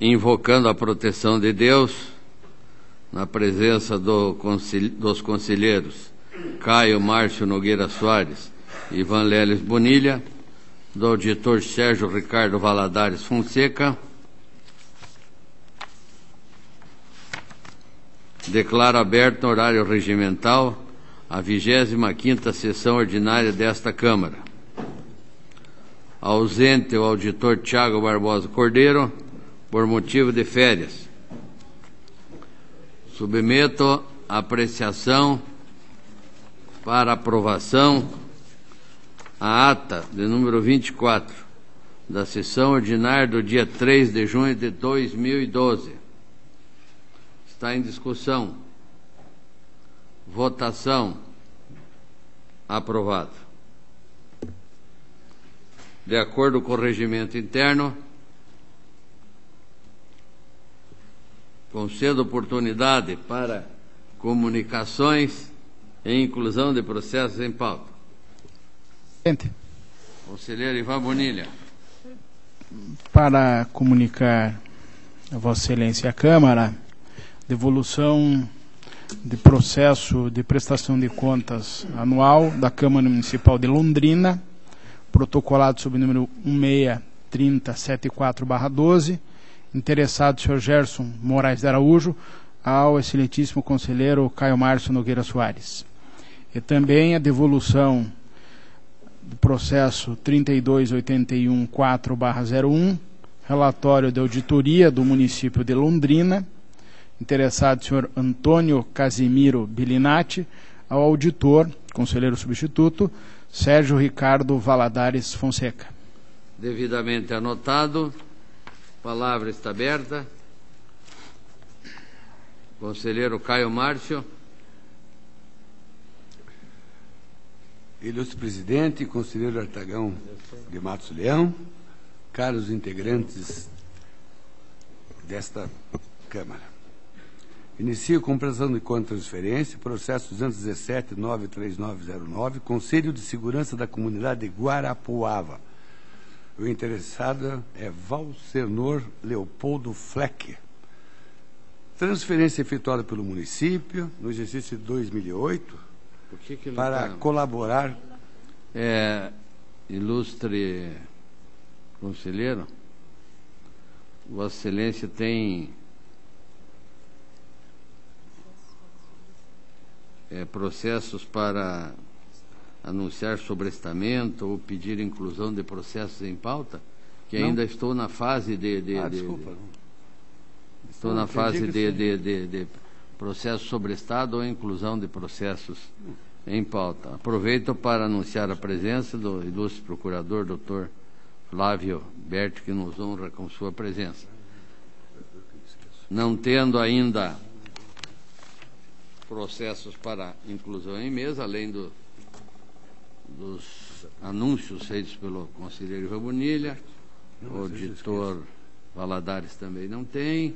invocando a proteção de Deus, na presença dos conselheiros Caio Márcio Nogueira Soares e Ivan Leles Bonilha, do auditor Sérgio Ricardo Valadares Fonseca, declaro aberto no horário regimental a 25ª sessão ordinária desta Câmara. Ausente o auditor Tiago Barbosa Cordeiro, por motivo de férias. Submeto a apreciação para aprovação a ata de número 24 da sessão ordinária do dia 3 de junho de 2012. Está em discussão. Votação. Aprovado. De acordo com o regimento interno, concedo oportunidade para comunicações e inclusão de processos em pauta. Conselheiro Ivan Bonilha. Para comunicar a Vossa Excelência e à Câmara, devolução de processo de prestação de contas anual da Câmara Municipal de Londrina, protocolado sob o número 163074/12, interessado o senhor Gerson Moraes de Araújo, ao excelentíssimo conselheiro Caio Márcio Nogueira Soares. E também a devolução do processo 32814/01, relatório de auditoria do município de Londrina, interessado o senhor Antônio Casimiro Bilinati, ao auditor, conselheiro substituto, Sérgio Ricardo Valadares Fonseca. Devidamente anotado. Palavra está aberta. Conselheiro Caio Márcio. Ilustre presidente, conselheiro Artagão de Matos Leão, caros integrantes desta Câmara. Inicio com prestação de conta de transferência, processo 217-93909, Conselho de Segurança da Comunidade de Guarapuava. O interessado é Valcenor Leopoldo Fleck. Transferência efetuada pelo município no exercício de 2008 para colaborar. Ilustre conselheiro, Vossa Excelência tem processos para anunciar sobrestamento ou pedir inclusão de processos em pauta, que ainda estou na fase Desculpa. Estou na fase de processo sobrestado ou inclusão de processos em pauta. Aproveito para anunciar a presença do ilustre procurador, doutor Flávio Berti, que nos honra com sua presença. Não tendo ainda processos para inclusão em mesa, além dos anúncios feitos pelo conselheiro Ivan Bonilha, o auditor Valadares também não tem,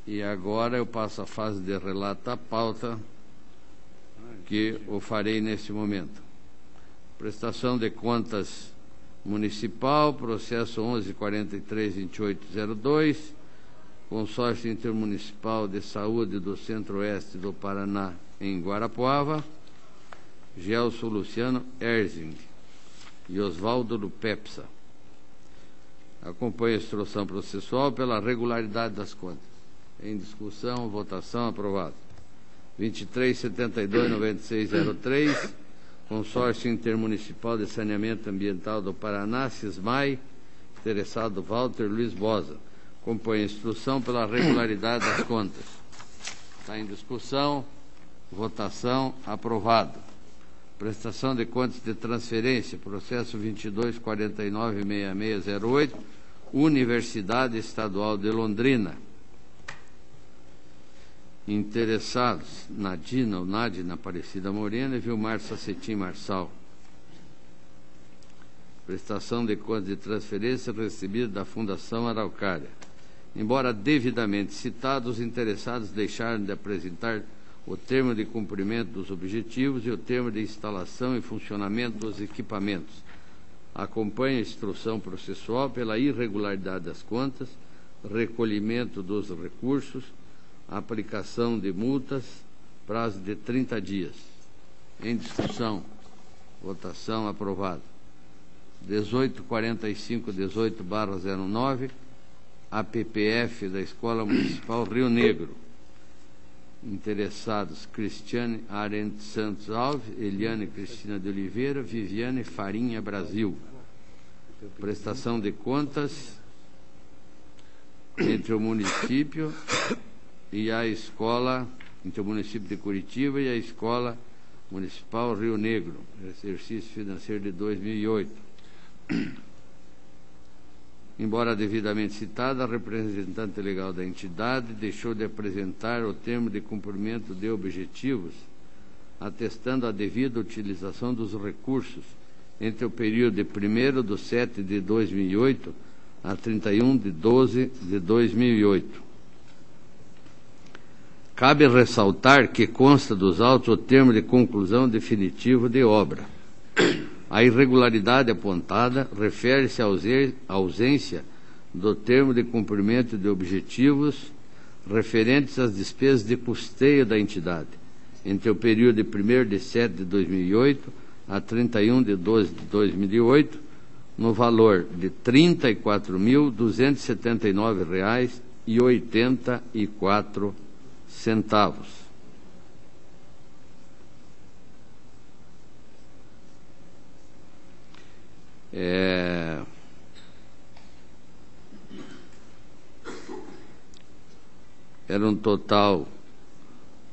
e agora eu passo a fase de relato à pauta, que o farei neste momento. Prestação de contas municipal, processo 1143-2802, Consórcio Intermunicipal de Saúde do Centro-Oeste do Paraná, em Guarapuava, Gelson Luciano Erzing e Oswaldo Lupepsa. Acompanho a instrução processual pela regularidade das contas. Em discussão, votação, aprovado. 2372-9603, Consórcio Intermunicipal de Saneamento Ambiental do Paraná, SISMAI, interessado Walter Luiz Bosa. Acompanho a instrução pela regularidade das contas. Está em discussão, votação, aprovado. Prestação de contas de transferência, processo 22496608, Universidade Estadual de Londrina. Interessados, Nadina ou Nadina Aparecida Morena e Vilmar Sacetim Marçal. Prestação de contas de transferência recebida da Fundação Araucária. Embora devidamente citados, os interessados deixaram de apresentar o termo de cumprimento dos objetivos e o termo de instalação e funcionamento dos equipamentos. Acompanhe a instrução processual pela irregularidade das contas, recolhimento dos recursos, aplicação de multas, prazo de 30 dias. Em discussão, votação, aprovado. 1845-18/09, APPF da Escola Municipal Rio Negro. Interessados: Cristiane Arendt Santos Alves, Eliane Cristina de Oliveira, Viviane Farinha Brasil. Prestação de contas entre o município e a escola, entre o município de Curitiba e a Escola Municipal Rio Negro, exercício financeiro de 2008. Embora devidamente citada, a representante legal da entidade deixou de apresentar o termo de cumprimento de objetivos, atestando a devida utilização dos recursos entre o período de 1º/7/2008 a 31/12/2008. Cabe ressaltar que consta dos autos o termo de conclusão definitivo de obra. A irregularidade apontada refere-se à ausência do termo de cumprimento de objetivos referentes às despesas de custeio da entidade, entre o período de 1º/7/2008 a 31/12/2008, no valor de R$ 34.279,84. Era um total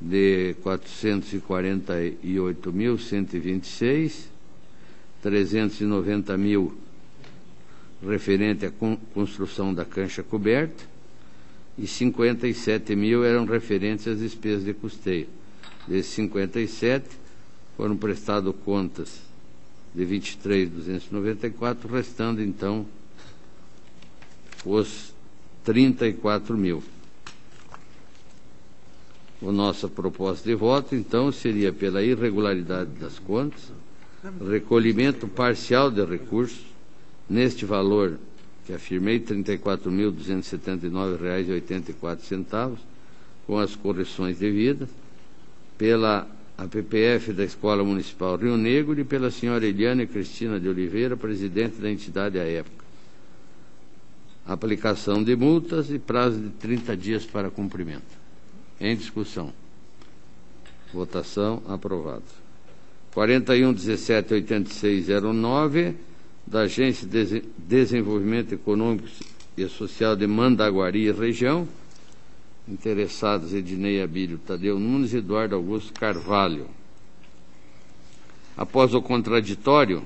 de 448.126, 390.000 referente à construção da cancha coberta e 57.000 eram referentes às despesas de custeio. Desses 57 foram prestadas contas de 23.294, restando então os 34.000. A nossa proposta de voto, então, seria pela irregularidade das contas, recolhimento parcial de recursos, neste valor que afirmei, R$ 34.279,84, com as correções devidas, pela APPF da Escola Municipal Rio Negro e pela senhora Eliane Cristina de Oliveira, presidente da entidade à época. Aplicação de multas e prazo de 30 dias para cumprimento. Em discussão. Votação, aprovado. 41.17.8609, da Agência de Desenvolvimento Econômico e Social de Mandaguari e região. Interessados: Ednei Abílio Tadeu Nunes e Eduardo Augusto Carvalho. Após o contraditório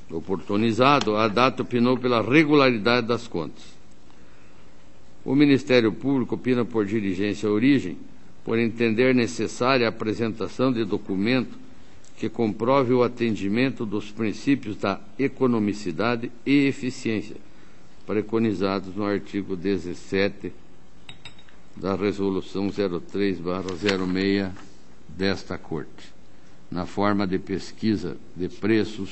oportunizado, a data opinou pela regularidade das contas. O Ministério Público opina por diligência à origem, por entender necessária a apresentação de documento que comprove o atendimento dos princípios da economicidade e eficiência, preconizados no artigo 17 da Resolução 03/06 desta Corte, na forma de pesquisa de preços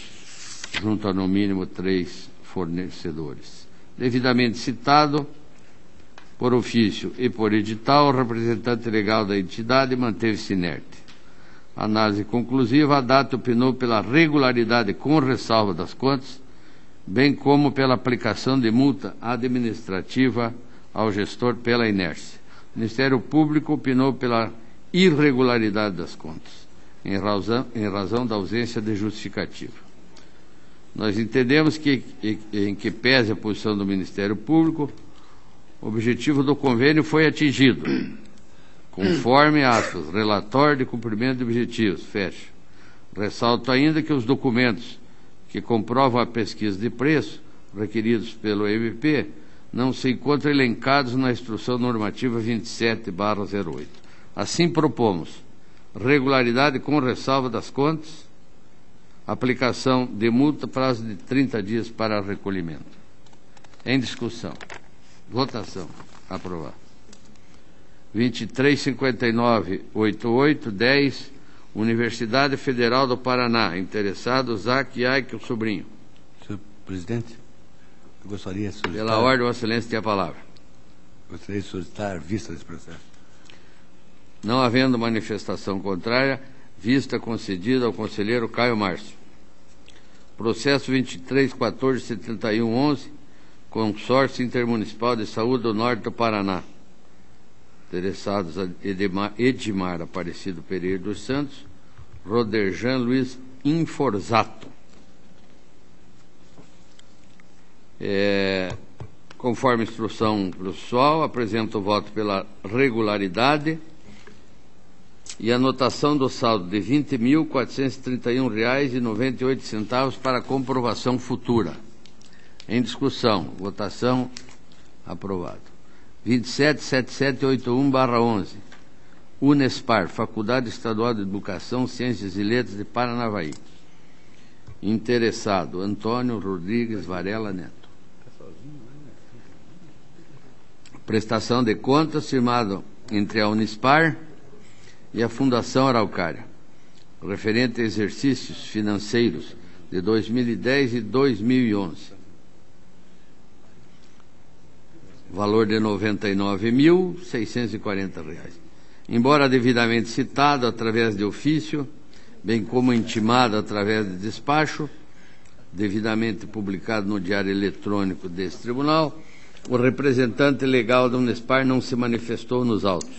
junto a no mínimo 3 fornecedores. Devidamente citado, por ofício e por edital, o representante legal da entidade manteve-se inerte. Análise conclusiva: a data opinou pela regularidade com ressalva das contas, bem como pela aplicação de multa administrativa ao gestor pela inércia. O Ministério Público opinou pela irregularidade das contas, em razão da ausência de justificativa. Nós entendemos que, em que pese a posição do Ministério Público, o objetivo do convênio foi atingido, conforme, aspas, relatório de cumprimento de objetivos, fecha. Ressalto ainda que os documentos que comprovam a pesquisa de preço, requeridos pelo MP, não se encontram elencados na Instrução Normativa 27/08. Assim propomos regularidade com ressalva das contas, aplicação de multa, prazo de 30 dias para recolhimento. Em discussão. Votação. Aprovado. 23.59.88.10, Universidade Federal do Paraná. Interessado: Zac Yaik, o sobrinho. Senhor presidente, Eu gostaria de solicitar... Pela ordem, Vossa Excelência tem a palavra. Gostaria de solicitar vista desse processo. Não havendo manifestação contrária, vista concedida ao conselheiro Caio Márcio. Processo 23.14.71.11, Consórcio Intermunicipal de Saúde do Norte do Paraná. Interessados Edmar Aparecido Pereira dos Santos, Roderjan Luiz Inforzato. Conforme instrução processual, apresento o voto pela regularidade e anotação do saldo de R$ 20.431,98 para comprovação futura. Em discussão, votação, aprovado. 27.7781/11, Unespar, Faculdade Estadual de Educação, Ciências e Letras de Paranavaí. Interessado, Antônio Rodrigues Varela Neto. Prestação de contas firmado entre a Unespar e a Fundação Araucária, referente a exercícios financeiros de 2010 e 2011. Valor de R$ 99.640. Embora devidamente citado através de ofício, bem como intimado através de despacho, devidamente publicado no Diário Eletrônico deste Tribunal, o representante legal da Unespar não se manifestou nos autos,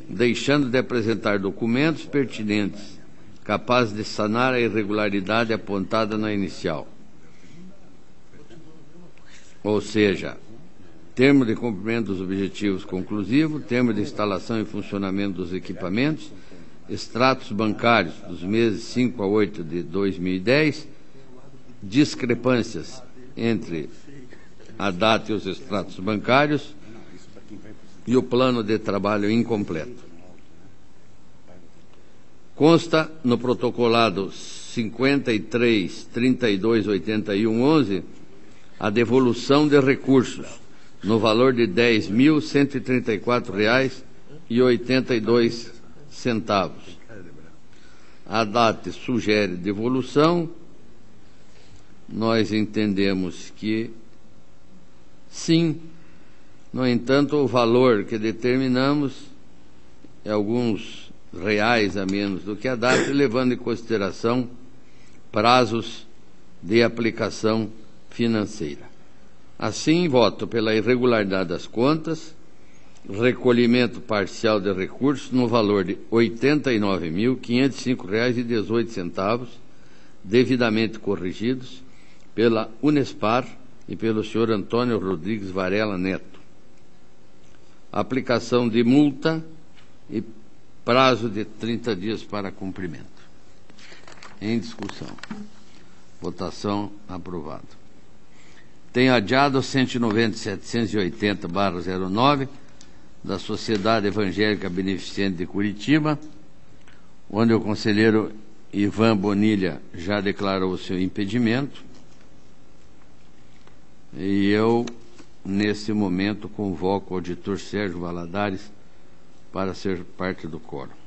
deixando de apresentar documentos pertinentes capazes de sanar a irregularidade apontada na inicial. Ou seja, termo de cumprimento dos objetivos conclusivo, termo de instalação e funcionamento dos equipamentos, extratos bancários dos meses 5 a 8 de 2010, discrepâncias entre a data e os extratos bancários e o plano de trabalho incompleto. Consta no protocolado 53.32.81.11 a devolução de recursos no valor de R$ 10.134,82. A data sugere devolução. Nós entendemos que sim. No entanto, o valor que determinamos é alguns reais a menos do que a data, levando em consideração prazos de aplicação financeira. Assim, voto pela irregularidade das contas, recolhimento parcial de recursos no valor de R$ 89.505,18, devidamente corrigidos pela Unespar e pelo senhor Antônio Rodrigues Varela Neto. Aplicação de multa e prazo de 30 dias para cumprimento. Em discussão. Votação aprovado. Tenho adiado 190.780/09 da Sociedade Evangélica Beneficente de Curitiba, onde o conselheiro Ivan Bonilha já declarou o seu impedimento, e eu, nesse momento, convoco o auditor Sérgio Valadares para ser parte do quórum.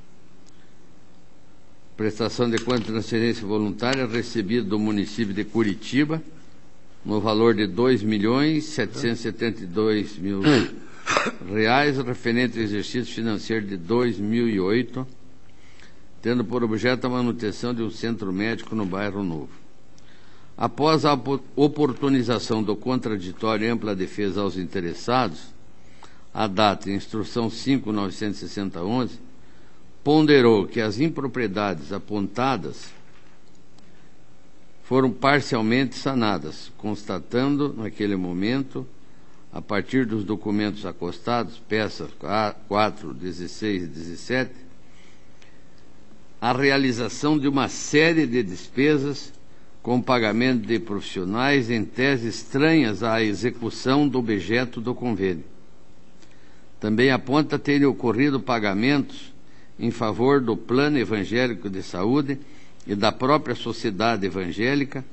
Prestação de contas de transferência voluntária recebida do município de Curitiba, no valor de R$ 2.772.000, referente ao exercício financeiro de 2008, tendo por objeto a manutenção de um centro médico no Bairro Novo. Após a oportunização do contraditório e ampla defesa aos interessados, a data em instrução 5.960.11 ponderou que as impropriedades apontadas foram parcialmente sanadas, constatando, naquele momento, a partir dos documentos acostados, peças 4, 16 e 17, a realização de uma série de despesas com pagamento de profissionais em tese estranhas à execução do objeto do convênio. Também aponta terem ocorrido pagamentos em favor do Plano Evangélico de Saúde e da própria Sociedade Evangélica,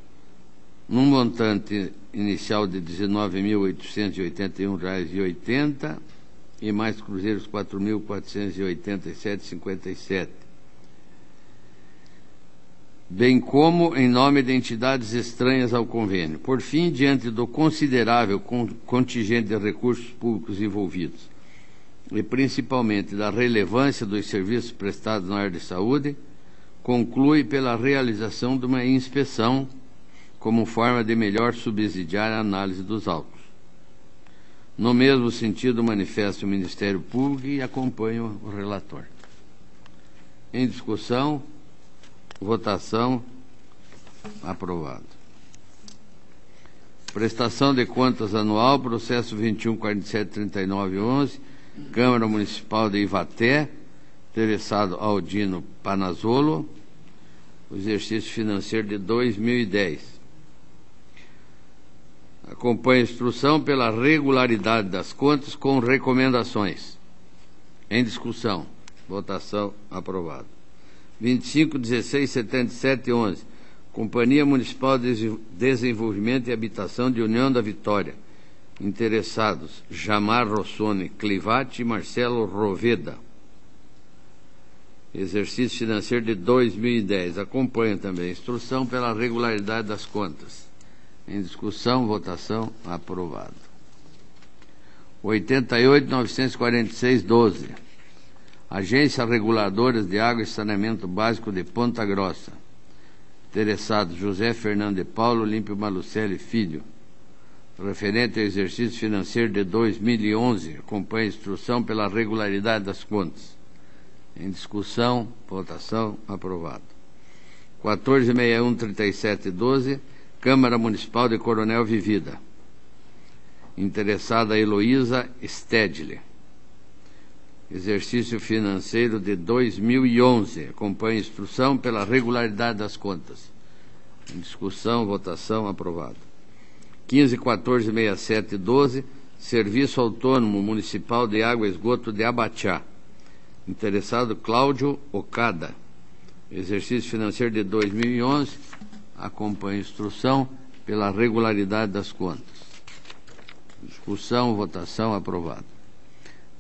num montante inicial de R$ 19.881,80 e mais cruzeiros R$ 4.487,57. bem como em nome de entidades estranhas ao convênio. Por fim, diante do considerável contingente de recursos públicos envolvidos, e principalmente da relevância dos serviços prestados na área de saúde, conclui pela realização de uma inspeção como forma de melhor subsidiar a análise dos autos. No mesmo sentido, manifesta o Ministério Público e acompanho o relator. Em discussão, votação, aprovado. Prestação de contas anual, processo 21.473911, Câmara Municipal de Ivaté, interessado Aldino Panazzolo, o exercício financeiro de 2010. Acompanha a instrução pela regularidade das contas com recomendações. Em discussão, votação, aprovado. 25.167711, Companhia Municipal de Desenvolvimento e Habitação de União da Vitória, interessados Jamar Rossoni Clivati e Marcelo Roveda, exercício financeiro de 2010. Acompanha também a instrução pela regularidade das contas. Em discussão, votação, aprovado. 88.94612, Agência Reguladora de Água e Saneamento Básico de Ponta Grossa, interessados José Fernando de Paulo Olímpio Malucelli Filho, referente ao exercício financeiro de 2011, acompanha a instrução pela regularidade das contas. Em discussão, votação, aprovado. 14.613712, Câmara Municipal de Coronel Vivida, interessada Heloísa Stedley, exercício financeiro de 2011, acompanha a instrução pela regularidade das contas. Em discussão, votação, aprovado. 15.146712, Serviço Autônomo Municipal de Água e Esgoto de Abaxá, interessado Cláudio Ocada, exercício financeiro de 2011, acompanha a instrução pela regularidade das contas. Discussão, votação, aprovado.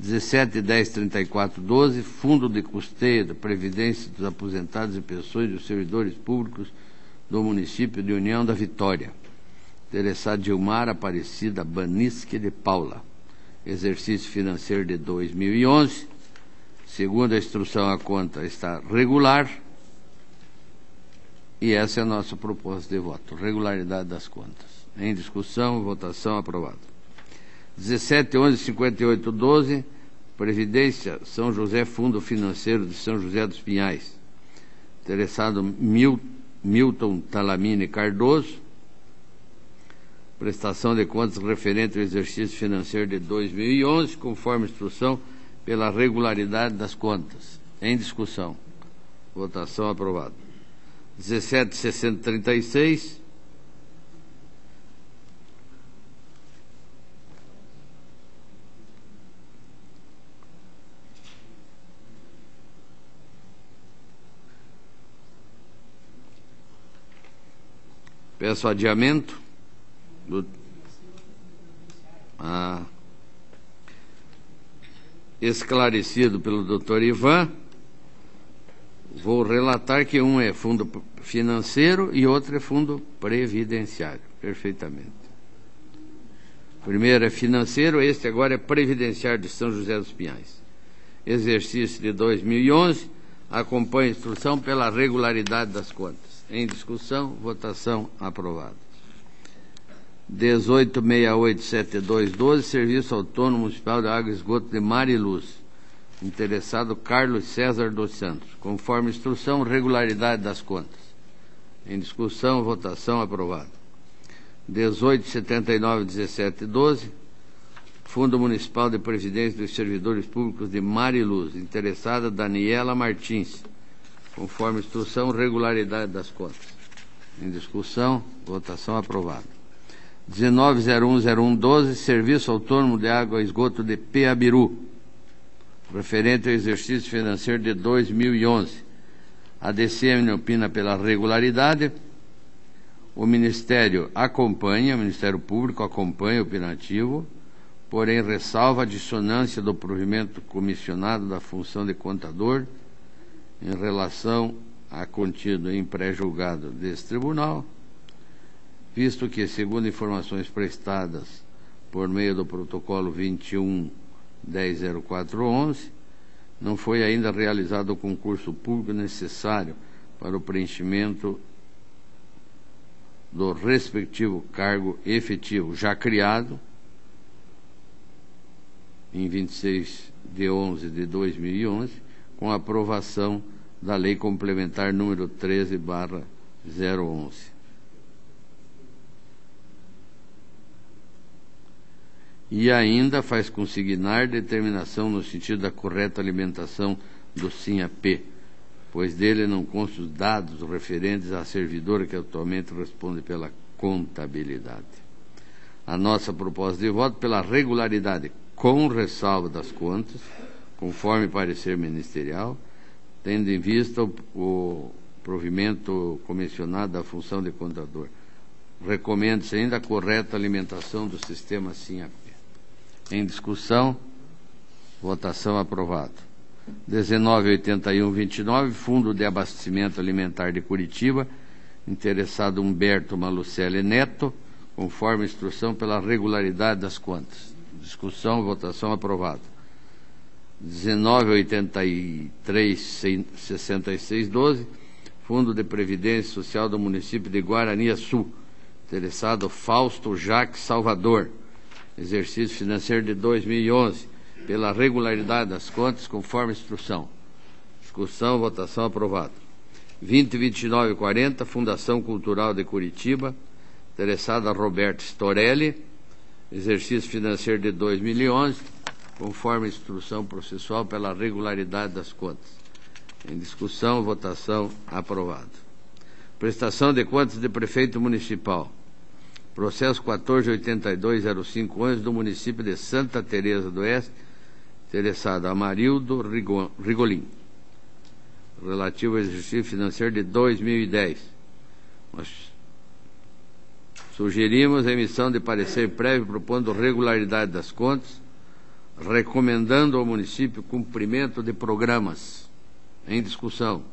17.103412, Fundo de Custeio da Previdência dos Aposentados e Pensões dos Servidores Públicos do Município de União da Vitória, interessado Gilmar Aparecida Banisque de Paula, exercício financeiro de 2011, segundo a instrução, a conta está regular, e essa é a nossa proposta de voto, regularidade das contas. Em discussão, votação, aprovado. 17.115812, Previdência São José Fundo Financeiro de São José dos Pinhais, interessado Milton Talamine Cardoso, prestação de contas referente ao exercício financeiro de 2011, conforme instrução pela regularidade das contas. Em discussão, votação, aprovado. 17.6036, peço adiamento do esclarecido pelo Dr. Ivan. Vou relatar que um é fundo financeiro e outro é fundo previdenciário, perfeitamente. Primeiro é financeiro, este agora é previdenciário de São José dos Pinhais. Exercício de 2011, acompanha a instrução pela regularidade das contas. Em discussão, votação, aprovado. 18.687212, Serviço Autônomo Municipal de Água e Esgoto de Mariluz, interessado Carlos César dos Santos, conforme instrução, regularidade das contas. Em discussão, votação, aprovado. 18.791712, Fundo Municipal de Previdência dos Servidores Públicos de Mariluz, interessada Daniela Martins, conforme instrução, regularidade das contas. Em discussão, votação, aprovado. 19.010112, Serviço Autônomo de Água e Esgoto de Peabiru, referente ao exercício financeiro de 2011. A DCM opina pela regularidade. O Ministério Público acompanha o opinativo, porém ressalva a dissonância do provimento comissionado da função de contador em relação há contido em pré-julgado desse tribunal, visto que, segundo informações prestadas por meio do protocolo 21.10.0411, não foi ainda realizado o concurso público necessário para o preenchimento do respectivo cargo efetivo, já criado em 26/11/2011, com a aprovação da Lei Complementar número 13/011. E ainda faz consignar determinação no sentido da correta alimentação do SINAP, pois dele não constam os dados referentes à servidora que atualmente responde pela contabilidade. A nossa proposta de voto pela regularidade, com ressalva das contas, conforme parecer ministerial, tendo em vista o provimento comissionado da função de contador. Recomenda-se ainda a correta alimentação do sistema SINAP. Em discussão, votação aprovado. 19.81.29, Fundo de Abastecimento Alimentar de Curitiba, interessado Humberto Malucelli Neto, conforme instrução pela regularidade das contas. Discussão, votação aprovado. 19.83.66.12, Fundo de Previdência Social do município de Guaraniaçu, interessado Fausto Jacques Salvador, exercício financeiro de 2011, pela regularidade das contas, conforme instrução. Discussão, votação aprovado. 20.29.40, Fundação Cultural de Curitiba, interessada Roberto Storelli, exercício financeiro de 2011, conforme instrução processual pela regularidade das contas. Em discussão, votação aprovado. Prestação de contas de prefeito municipal. Processo 14.82.05.11 do município de Santa Teresa do Oeste, interessado Amarildo Rigolin, relativo ao exercício financeiro de 2010. Nós sugerimos a emissão de parecer prévio propondo regularidade das contas, recomendando ao município cumprimento de programas. Em discussão.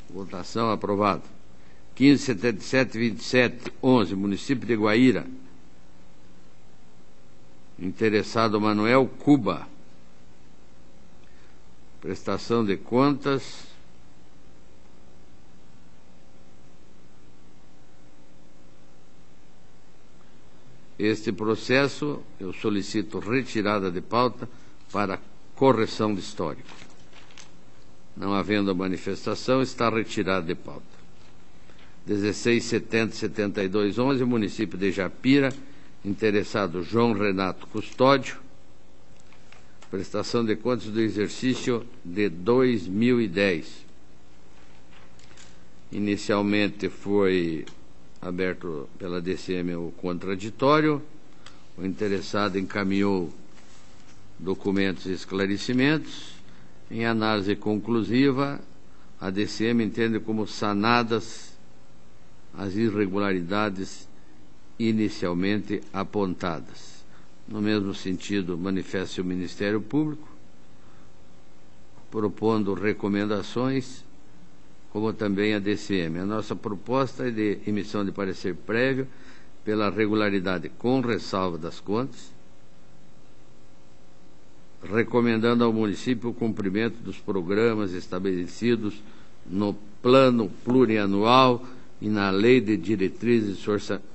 Votação aprovado. 15.77.27.11, município de Guaíra, interessado Manuel Cuba, prestação de contas, este processo eu solicito retirada de pauta para correção de histórico. Não havendo manifestação, está retirado de pauta. 16.70.72.11, município de Japira, interessado João Renato Custódio, prestação de contas do exercício de 2010. Inicialmente foi aberto pela DCM o contraditório, o interessado encaminhou documentos e esclarecimentos. Em análise conclusiva, a DCM entende como sanadas as irregularidades inicialmente apontadas. No mesmo sentido, manifesta o Ministério Público, propondo recomendações, como também a DCM. A nossa proposta é de emissão de parecer prévio pela regularidade com ressalva das contas, recomendando ao município o cumprimento dos programas estabelecidos no Plano Plurianual e na Lei de Diretrizes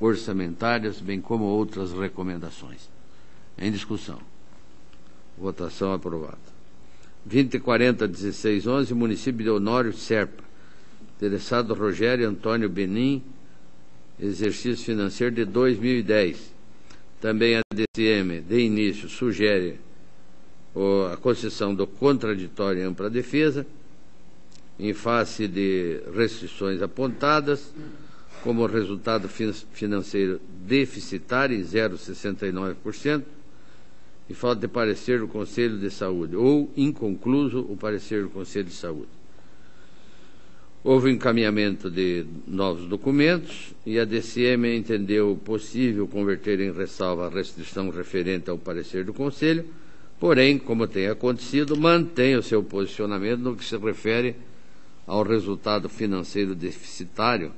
Orçamentárias, bem como outras recomendações. Em discussão. Votação aprovada. 20.40.16.11, município de Honório Serpa, interessado Rogério Antônio Benim, exercício financeiro de 2010. Também a DCM, de início, sugere a concessão do contraditório em ampla defesa, em face de restrições apontadas, como resultado financeiro deficitário em 0,69%, e falta de parecer do Conselho de Saúde, ou inconcluso o parecer do Conselho de Saúde. Houve encaminhamento de novos documentos e a DCM entendeu possível converter em ressalva a restrição referente ao parecer do Conselho, porém, como tem acontecido, mantém o seu posicionamento no que se refere ao resultado financeiro deficitário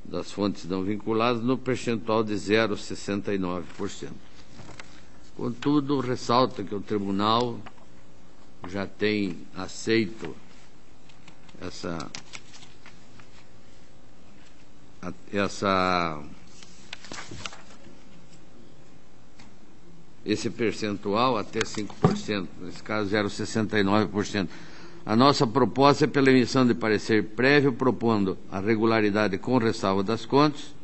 das fontes não vinculadas no percentual de 0,69%. Contudo, ressalta que o Tribunal já tem aceito esse percentual até 5%, nesse caso 0,69%. A nossa proposta é pela emissão de parecer prévio, propondo a regularidade com ressalva das contas,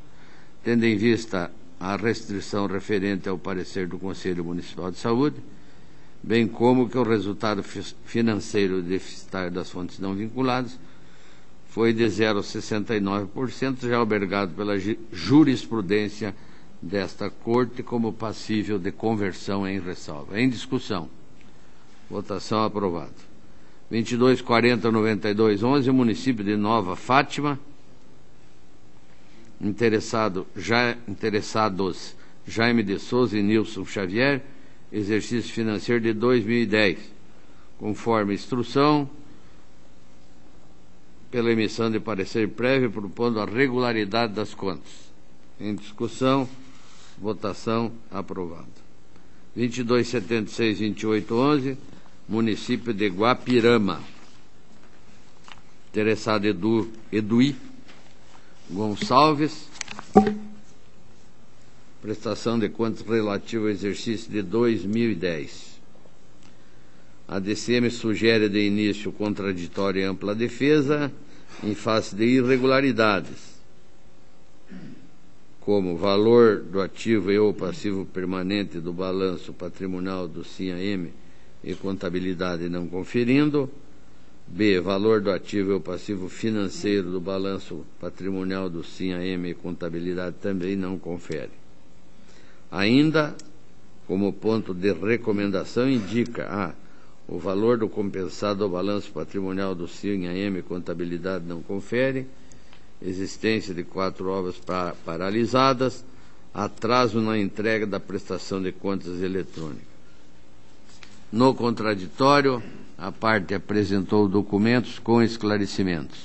tendo em vista a restrição referente ao parecer do Conselho Municipal de Saúde, bem como que o resultado financeiro deficitário das fontes não vinculadas foi de 0,69%, já albergado pela jurisprudência desta Corte como passível de conversão em ressalva. Em discussão. Votação aprovada. 22.40.92.11, município de Nova Fátima. Interessados Jaime de Souza e Nilson Xavier, exercício financeiro de 2010, conforme instrução, pela emissão de parecer prévio, propondo a regularidade das contas. Em discussão, votação aprovada. 22.76.28.11, município de Guapirama. Interessado Eduí Gonçalves, prestação de contas relativa ao exercício de 2010. A DCM sugere de início contraditória e ampla defesa em face de irregularidades, como valor do ativo e ou passivo permanente do balanço patrimonial do SINAM e contabilidade não conferindo. B. Valor do ativo e o passivo financeiro do balanço patrimonial do SINAM e contabilidade também não confere. Ainda, como ponto de recomendação, indica o valor do compensado ao balanço patrimonial do SINAM e contabilidade não confere, existência de 4 obras paralisadas, atraso na entrega da prestação de contas eletrônicas. No contraditório, a parte apresentou documentos com esclarecimentos.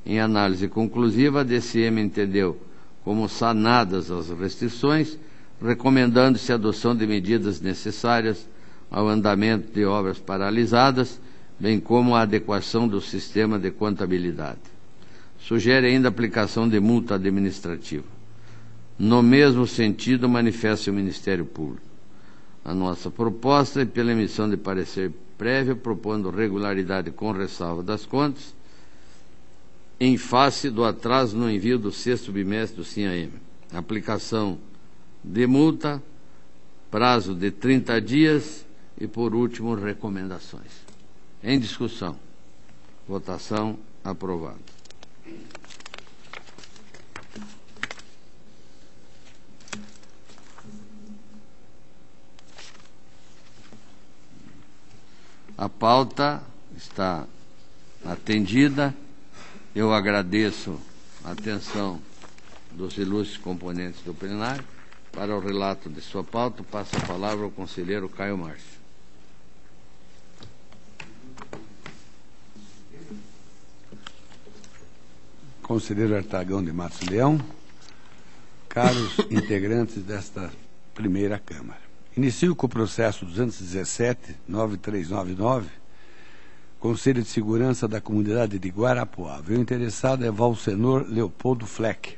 Em análise conclusiva, a DCM entendeu como sanadas as restrições, recomendando-se a adoção de medidas necessárias ao andamento de obras paralisadas, bem como a adequação do sistema de contabilidade. Sugere ainda a aplicação de multa administrativa. No mesmo sentido, manifesta o Ministério Público. A nossa proposta é pela emissão de parecer prévio, propondo regularidade com ressalva das contas, em face do atraso no envio do 6º bimestre do SINAM. Aplicação de multa, prazo de 30 dias e, por último, recomendações. Em discussão. Votação aprovada. A pauta está atendida. Eu agradeço a atenção dos ilustres componentes do plenário. Para o relato de sua pauta, passo a palavra ao conselheiro Caio Márcio. Conselheiro Artagão de Matos Leão, caros integrantes desta primeira Câmara. Inicio com o processo 217-9399, Conselho de Segurança da Comunidade de Guarapuava. O interessado é Valsenor Leopoldo Fleck.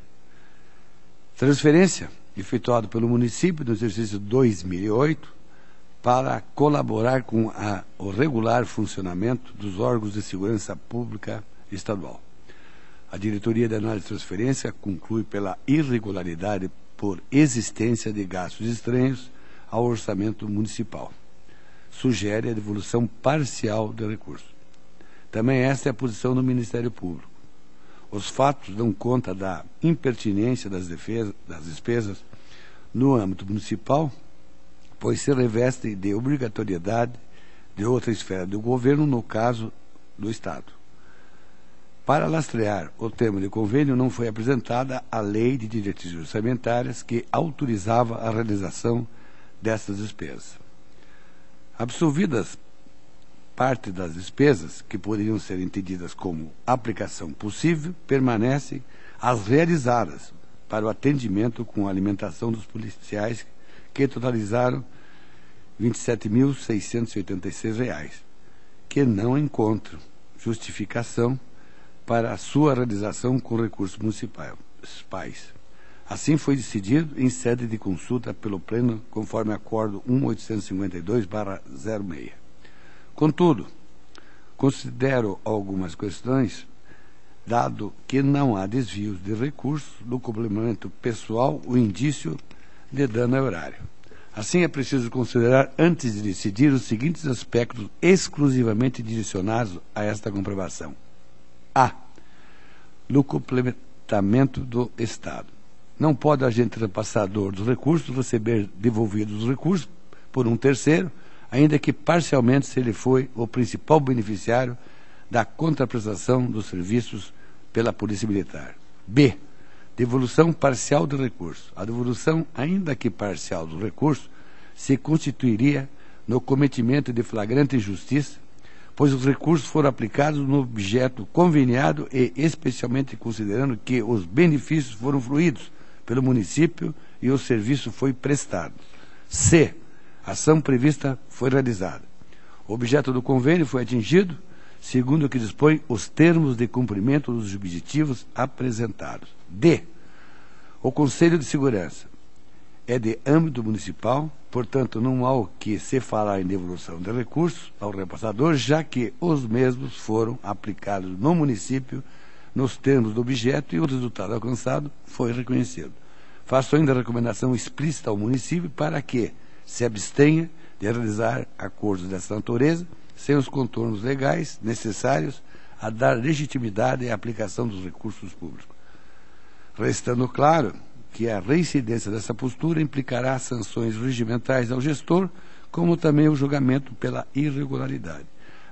Transferência efetuada pelo município no exercício 2008 para colaborar com o regular funcionamento dos órgãos de segurança pública estadual. A Diretoria de Análise de Transferência conclui pela irregularidade por existência de gastos estranhos ao orçamento municipal. Sugere a devolução parcial do recurso. Também esta é a posição do Ministério Público. Os fatos dão conta da impertinência das despesas no âmbito municipal, pois se revestem de obrigatoriedade de outra esfera do governo, no caso do Estado. Para lastrear o termo de convênio, não foi apresentada a lei de diretrizes orçamentárias que autorizava a realização dessas despesas. Absolvidas parte das despesas, que poderiam ser entendidas como aplicação possível, permanecem as realizadas para o atendimento com a alimentação dos policiais, que totalizaram R$ 27.686, que não encontram justificação para a sua realização com recursos municipais. Assim foi decidido em sede de consulta pelo Pleno, conforme Acordo 1852/06. Contudo, considero algumas questões, dado que não há desvios de recursos do complemento pessoal o indício de dano ao erário. Assim, é preciso considerar, antes de decidir, os seguintes aspectos exclusivamente direcionados a esta comprovação. A. No complementamento do Estado. Não pode o agente repassador dos recursos receber devolvidos os recursos por um terceiro, ainda que parcialmente, se ele foi o principal beneficiário da contraprestação dos serviços pela Polícia Militar. B. Devolução parcial de recursos. A devolução, ainda que parcial do recurso, se constituiria no cometimento de flagrante injustiça, pois os recursos foram aplicados no objeto conveniado e especialmente considerando que os benefícios foram fruídos pelo município e o serviço foi prestado. C. A ação prevista foi realizada. O objeto do convênio foi atingido, segundo o que dispõe os termos de cumprimento dos objetivos apresentados. D. O Conselho de Segurança é de âmbito municipal, portanto, não há o que se falar em devolução de recursos ao repassador, já que os mesmos foram aplicados no município nos termos do objeto e o resultado alcançado foi reconhecido. Faço ainda a recomendação explícita ao município para que se abstenha de realizar acordos dessa natureza sem os contornos legais necessários a dar legitimidade à aplicação dos recursos públicos. Restando claro que a reincidência dessa postura implicará sanções regimentais ao gestor, como também o julgamento pela irregularidade.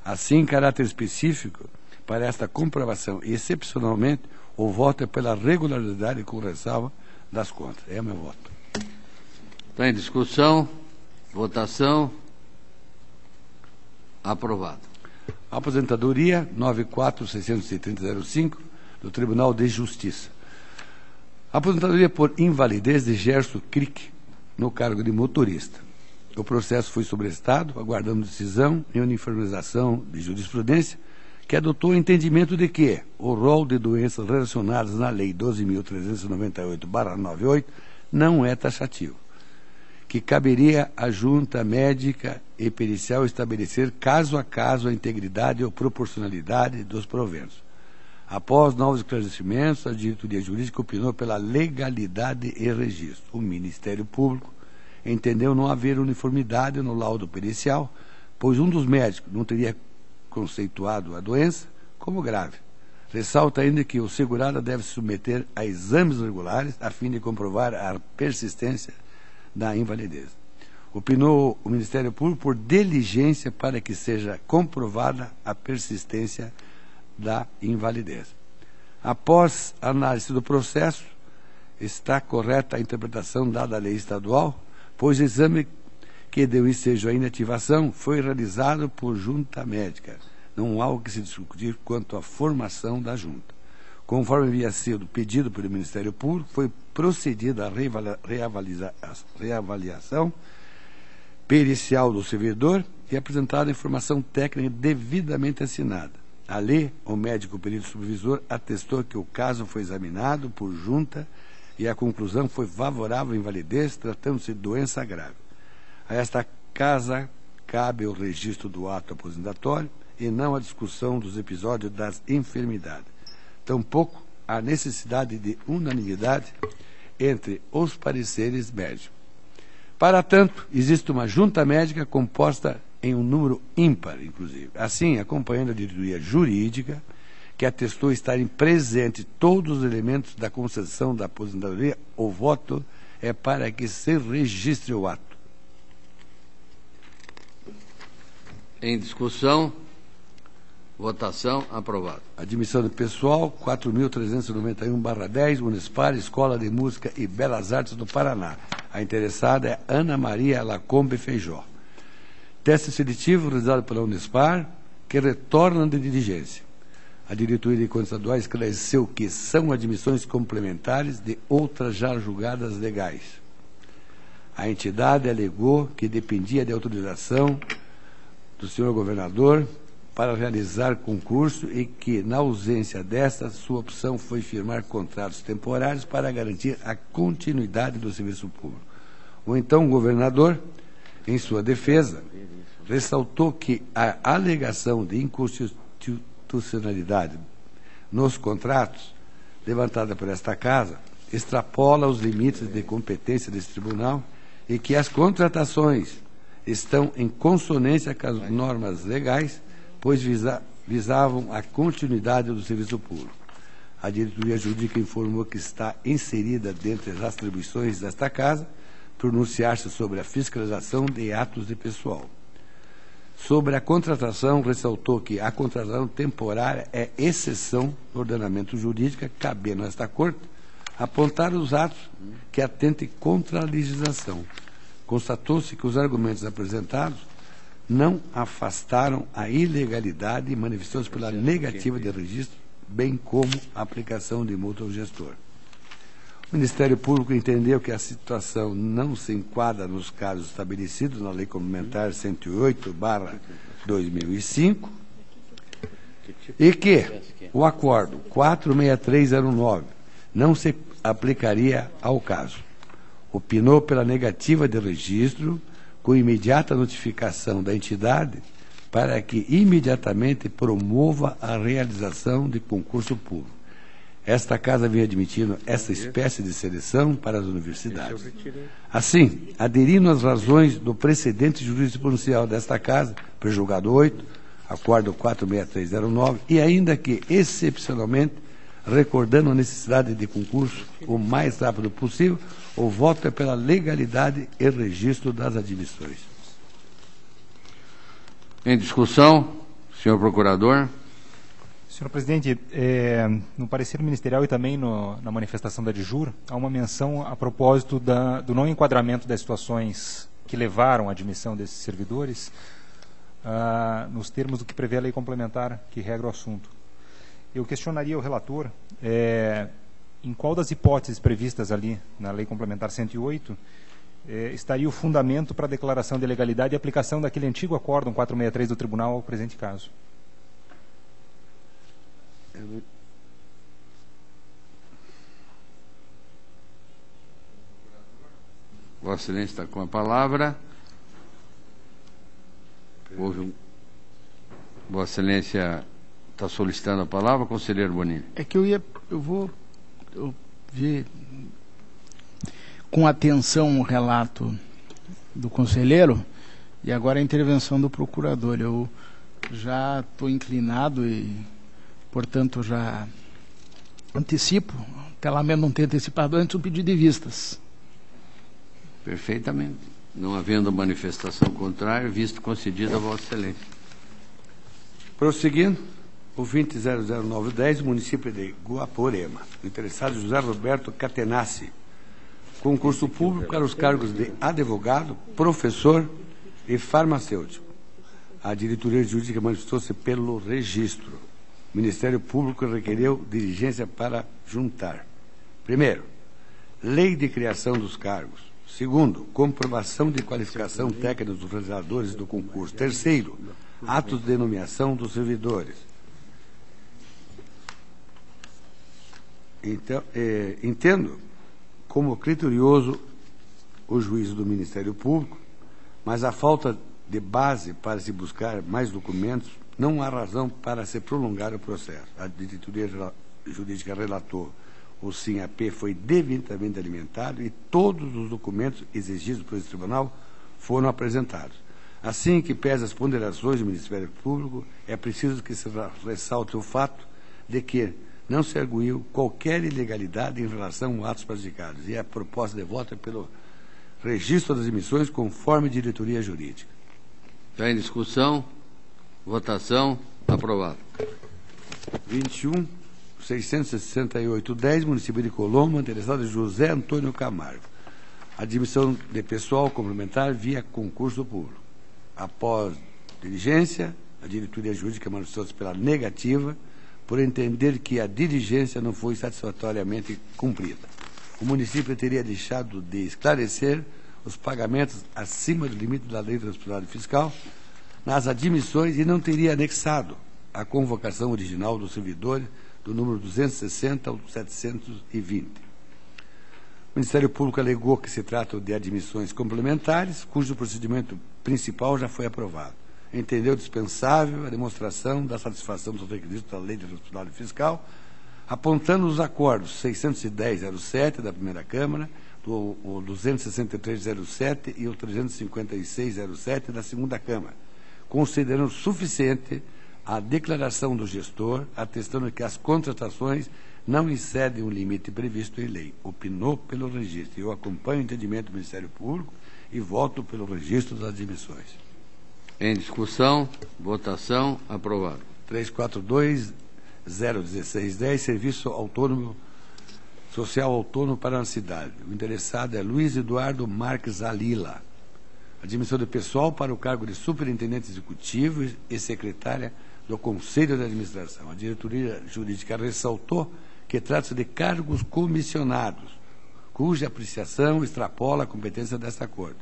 Assim, em caráter específico, para esta comprovação, e excepcionalmente, o voto é pela regularidade com ressalva das contas. É o meu voto. Está em discussão. Votação. Aprovado. Aposentadoria 94.630.05 do Tribunal de Justiça. Aposentadoria por invalidez de Gerson Crick, no cargo de motorista. O processo foi sobrestado, aguardando decisão e uniformização de jurisprudência, que adotou o entendimento de que o rol de doenças relacionadas na Lei 12.398/98 não é taxativo, que caberia à junta médica e pericial estabelecer caso a caso a integridade ou proporcionalidade dos proventos. Após novos esclarecimentos, a diretoria jurídica opinou pela legalidade e registro. O Ministério Público entendeu não haver uniformidade no laudo pericial, pois um dos médicos não teria conceituado a doença como grave. Ressalta ainda que o segurado deve se submeter a exames regulares a fim de comprovar a persistência da invalidez. Opinou o Ministério Público por diligência para que seja comprovada a persistência da invalidez. Após a análise do processo, está correta a interpretação dada à lei estadual, pois o exame que deu ensejo à inativação foi realizado por junta médica. Não há o que se discutir quanto à formação da junta. Conforme havia sido pedido pelo Ministério Público, foi procedida a reavaliação pericial do servidor e apresentada a informação técnica devidamente assinada. Ali, o médico perito supervisor atestou que o caso foi examinado por junta e a conclusão foi favorável à invalidez, tratando-se de doença grave. A esta casa cabe o registro do ato aposentatório e não a discussão dos episódios das enfermidades. Tampouco há necessidade de unanimidade entre os pareceres médicos. Para tanto, existe uma junta médica composta em um número ímpar, inclusive. Assim, acompanhando a diretoria jurídica, que atestou estarem presentes todos os elementos da concessão da aposentadoria, o voto é para que se registre o ato. Em discussão. Votação. Aprovado. Admissão do pessoal 4.391/10, Unespar, Escola de Música e Belas Artes do Paraná. A interessada é Ana Maria Lacombe Feijó. Teste seletivo realizado pela Unespar que retornam de diligência. A diretoria de contas estaduais esclareceu que são admissões complementares de outras já julgadas legais. A entidade alegou que dependia de autorização do senhor governador para realizar concurso e que, na ausência desta, sua opção foi firmar contratos temporários para garantir a continuidade do serviço público. O então governador, em sua defesa, ressaltou que a alegação de inconstitucionalidade nos contratos, levantada por esta Casa, extrapola os limites de competência desse tribunal e que as contratações estão em consonância com as normas legais, pois visavam a continuidade do serviço público. A diretoria jurídica informou que está inserida dentre as atribuições desta Casa pronunciar-se sobre a fiscalização de atos de pessoal. Sobre a contratação, ressaltou que a contratação temporária é exceção no ordenamento jurídico, cabendo a esta Corte apontar os atos que atentem contra a legislação. Constatou-se que os argumentos apresentados não afastaram a ilegalidade e manifestou-se pela negativa de registro, bem como a aplicação de multa ao gestor. O Ministério Público entendeu que a situação não se enquadra nos casos estabelecidos na Lei Complementar 108/2005 e que o acordo 46309 não se aplicaria ao caso. Opinou pela negativa de registro com imediata notificação da entidade para que imediatamente promova a realização de concurso público. Esta Casa vem admitindo essa espécie de seleção para as universidades. Assim, aderindo às razões do precedente jurisprudencial desta Casa, pré-julgado 8, acordo 46309, e ainda que, excepcionalmente, recordando a necessidade de concurso o mais rápido possível, o voto é pela legalidade e registro das admissões. Em discussão, senhor procurador. Senhor presidente, no parecer ministerial e também na manifestação da DIJUR, há uma menção a propósito do não enquadramento das situações que levaram à admissão desses servidores nos termos do que prevê a lei complementar que regra o assunto. Eu questionaria o relator em qual das hipóteses previstas ali na Lei Complementar 108 estaria o fundamento para a declaração de legalidade e aplicação daquele antigo acórdão 463 do Tribunal ao presente caso. Vossa Excelência está com a palavra. Vossa Excelência está solicitando a palavra, conselheiro Bonini. É que eu vou ver com atenção o relato do conselheiro e agora a intervenção do procurador. Eu já estou inclinado e, portanto, já antecipo, até lamento não ter antecipado antes, o pedido de vistas. Perfeitamente. Não havendo manifestação contrária, visto concedido a Vossa Excelência. Prosseguindo, o 20.00910, município de Guaporema. O interessado José Roberto Catenassi. Concurso público para os cargos de advogado, professor e farmacêutico. A diretoria jurídica manifestou-se pelo registro. O Ministério Público requereu diligência para juntar. Primeiro, lei de criação dos cargos. Segundo, comprovação de qualificação técnica dos realizadores do concurso. Terceiro, atos de nomeação dos servidores. Então, entendo como criterioso o juízo do Ministério Público, mas a falta de base para se buscar mais documentos, não há razão para se prolongar o processo. A diretoria jurídica relatou o SIM-AP foi devidamente alimentado e todos os documentos exigidos pelo tribunal foram apresentados. Assim que pese as ponderações do Ministério Público, é preciso que se ressalte o fato de que não se arguiu qualquer ilegalidade em relação aos atos praticados, e a proposta de voto é pelo registro das emissões conforme diretoria jurídica. Está em discussão. Votação. Aprovado. 21.668.10, município de Colombo, interessado José Antônio Camargo. Admissão de pessoal complementar via concurso público. Após diligência, A diretoria jurídica manifestou-se pela negativa, por entender que a diligência não foi satisfatoriamente cumprida. O município teria deixado de esclarecer os pagamentos acima do limite da lei de responsabilidade fiscal nas admissões e não teria anexado a convocação original dos servidores do número 260 ao 720. O Ministério Público alegou que se trata de admissões complementares, cujo procedimento principal já foi aprovado. Entendeu dispensável a demonstração da satisfação dos requisitos da Lei de Responsabilidade Fiscal, apontando os acordos 610-07 da primeira Câmara, o 263-07 e o 356-07 da segunda Câmara, considerando suficiente a declaração do gestor, atestando que as contratações não excedem o limite previsto em lei. Opinou pelo registro. Eu acompanho o entendimento do Ministério Público e voto pelo registro das admissões. Em discussão, votação, aprovado. 342-01610, Serviço Autônomo Social Autônomo para a cidade. O interessado é Luiz Eduardo Marques Alila. Admissão de pessoal para o cargo de superintendente executivo e secretária do Conselho de Administração. A diretoria jurídica ressaltou que trata-se de cargos comissionados, cuja apreciação extrapola a competência desta Corte,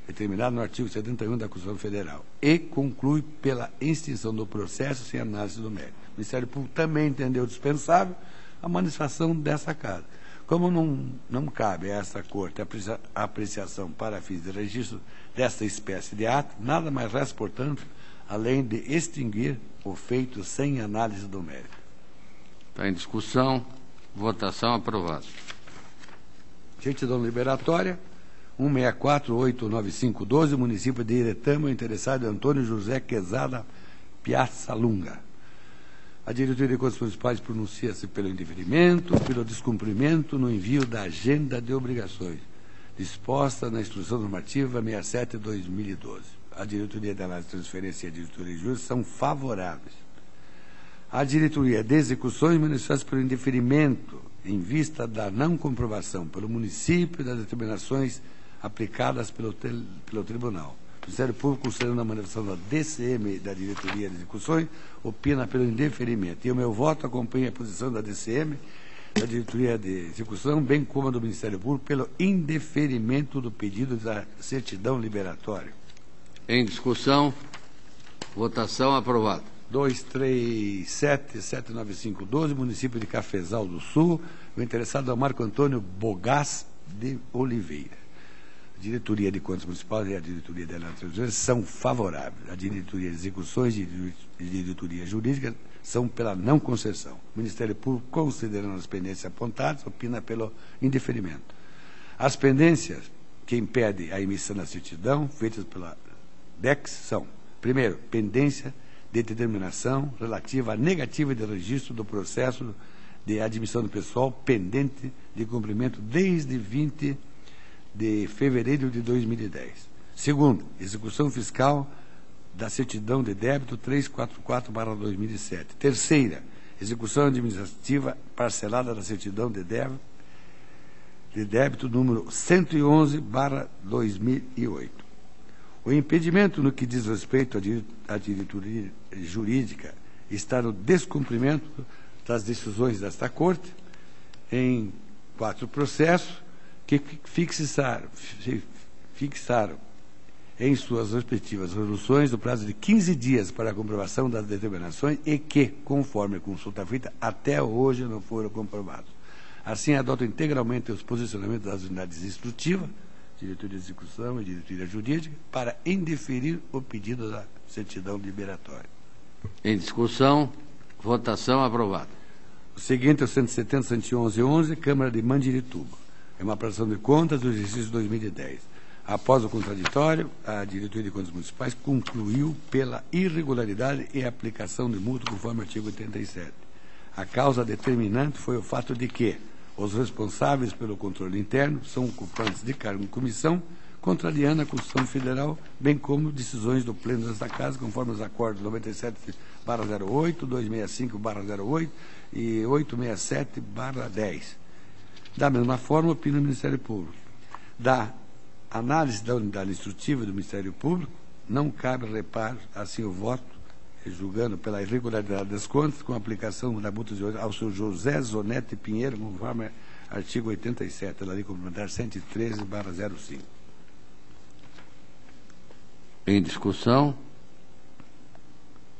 determinado no artigo 71 da Constituição Federal, e conclui pela extinção do processo sem análise do mérito. O Ministério Público também entendeu dispensável a manifestação dessa casa. Como não cabe a esta Corte a apreciação para fins de registro desta espécie de ato, nada mais resta, portanto, além de extinguir o feito sem análise do mérito. Está em discussão, votação, aprovado. Certidão liberatória, 164-89512, município de Iretama, interessado Antônio José Quezada Piazza Lunga. A diretoria de Contas Municipais pronuncia-se pelo indeferimento, pelo descumprimento no envio da agenda de obrigações, disposta na Instrução Normativa 67/2012. A diretoria de análise de transferência e a diretoria de juros são favoráveis. A diretoria de execuções manifesta-se pelo indeferimento em vista da não comprovação pelo município das determinações aplicadas pelo tribunal. O Ministério Público, considerando a manifestação da DCM da diretoria de execuções, opina pelo indeferimento. E o meu voto acompanha a posição da DCM, da diretoria de execução, bem como a do Ministério Público, pelo indeferimento do pedido da certidão liberatória. Em discussão, votação, aprovado. 237-79512, município de Cafezal do Sul. O interessado é o Marco Antônio Bogás de Oliveira. A diretoria de Contas Municipais e a diretoria de análise são favoráveis. A diretoria de execuções e a diretoria jurídica são pela não concessão. O Ministério Público, considerando as pendências apontadas, opina pelo indeferimento. As pendências que impedem a emissão da certidão, feitas pela DEX, são: primeiro, pendência de determinação relativa à negativa de registro do processo de admissão do pessoal pendente de cumprimento desde 20 de fevereiro de 2010. Segundo, execução fiscal da certidão de débito 344/2007. Terceira, execução administrativa parcelada da certidão de débito número 111/2008. O impedimento no que diz respeito à diretoria jurídica está no descumprimento das decisões desta Corte em 4 processos que fixaram em suas respectivas resoluções o prazo de 15 dias para a comprovação das determinações e que, conforme a consulta feita, até hoje não foram comprovados. Assim, adotam integralmente os posicionamentos das unidades instrutivas, diretoria de execução e diretoria jurídica, para indeferir o pedido da certidão liberatória. Em discussão, votação, aprovado. O seguinte é o 170-111-11, Câmara de Mandirituba. É uma prestação de contas do exercício 2010. Após o contraditório, a diretoria de Contas Municipais concluiu pela irregularidade e aplicação de multa conforme o artigo 87. A causa determinante foi o fato de que os responsáveis pelo controle interno são ocupantes de cargo em comissão, contrariando a Constituição Federal, bem como decisões do Pleno desta Casa, conforme os acordos 97/08, 265/08 e 867/10. Da mesma forma, opina o Ministério Público. Da análise da unidade instrutiva do Ministério Público, não cabe reparo, assim o voto julgando pela irregularidade das contas, com aplicação da multa ao senhor José Zonete Pinheiro, conforme artigo 87 da Lei Complementar 113/05. Em discussão.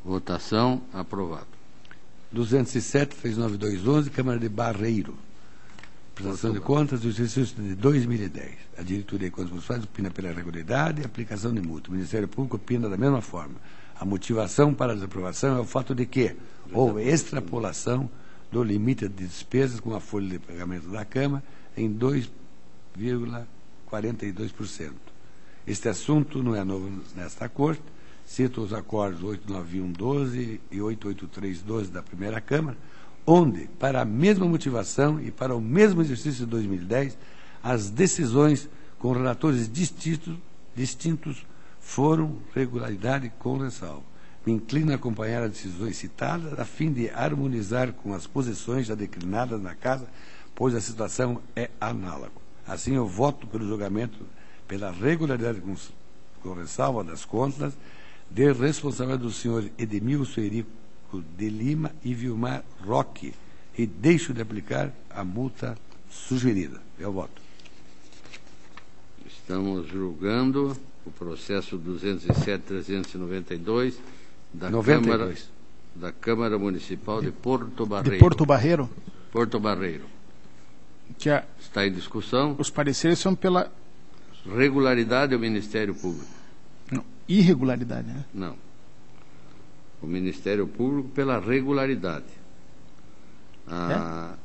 Votação. Aprovado. 207.39211, Câmara de Barreiro. Prestação de contas do exercício de 2010. A Diretoria de Contas Municipais opina pela regularidade e aplicação de multa. O Ministério Público opina da mesma forma. A motivação para a desaprovação é o fato de que houve extrapolação do limite de despesas com a folha de pagamento da Câmara em 2,42%. Este assunto não é novo nesta Corte. Cito os acordos 891/12 e 883/12 da primeira Câmara, onde, para a mesma motivação e para o mesmo exercício de 2010, as decisões com relatores distintos foram regularidade com ressalva. Me inclino a acompanhar as decisões citadas a fim de harmonizar com as posições já declinadas na Casa, pois a situação é análoga. Assim, eu voto pelo julgamento pela regularidade com ressalva das contas de responsabilidade do senhor Edemilson Erico de Lima e Vilmar Roque e deixo de aplicar a multa sugerida. Eu voto. Estamos julgando o processo 207.392 da Câmara Municipal de Porto Barreiro. De Porto Barreiro? Porto Barreiro. Que está em discussão. Os pareceres são pela regularidade do Ministério Público. Não, irregularidade, né? Não. O Ministério Público pela regularidade. A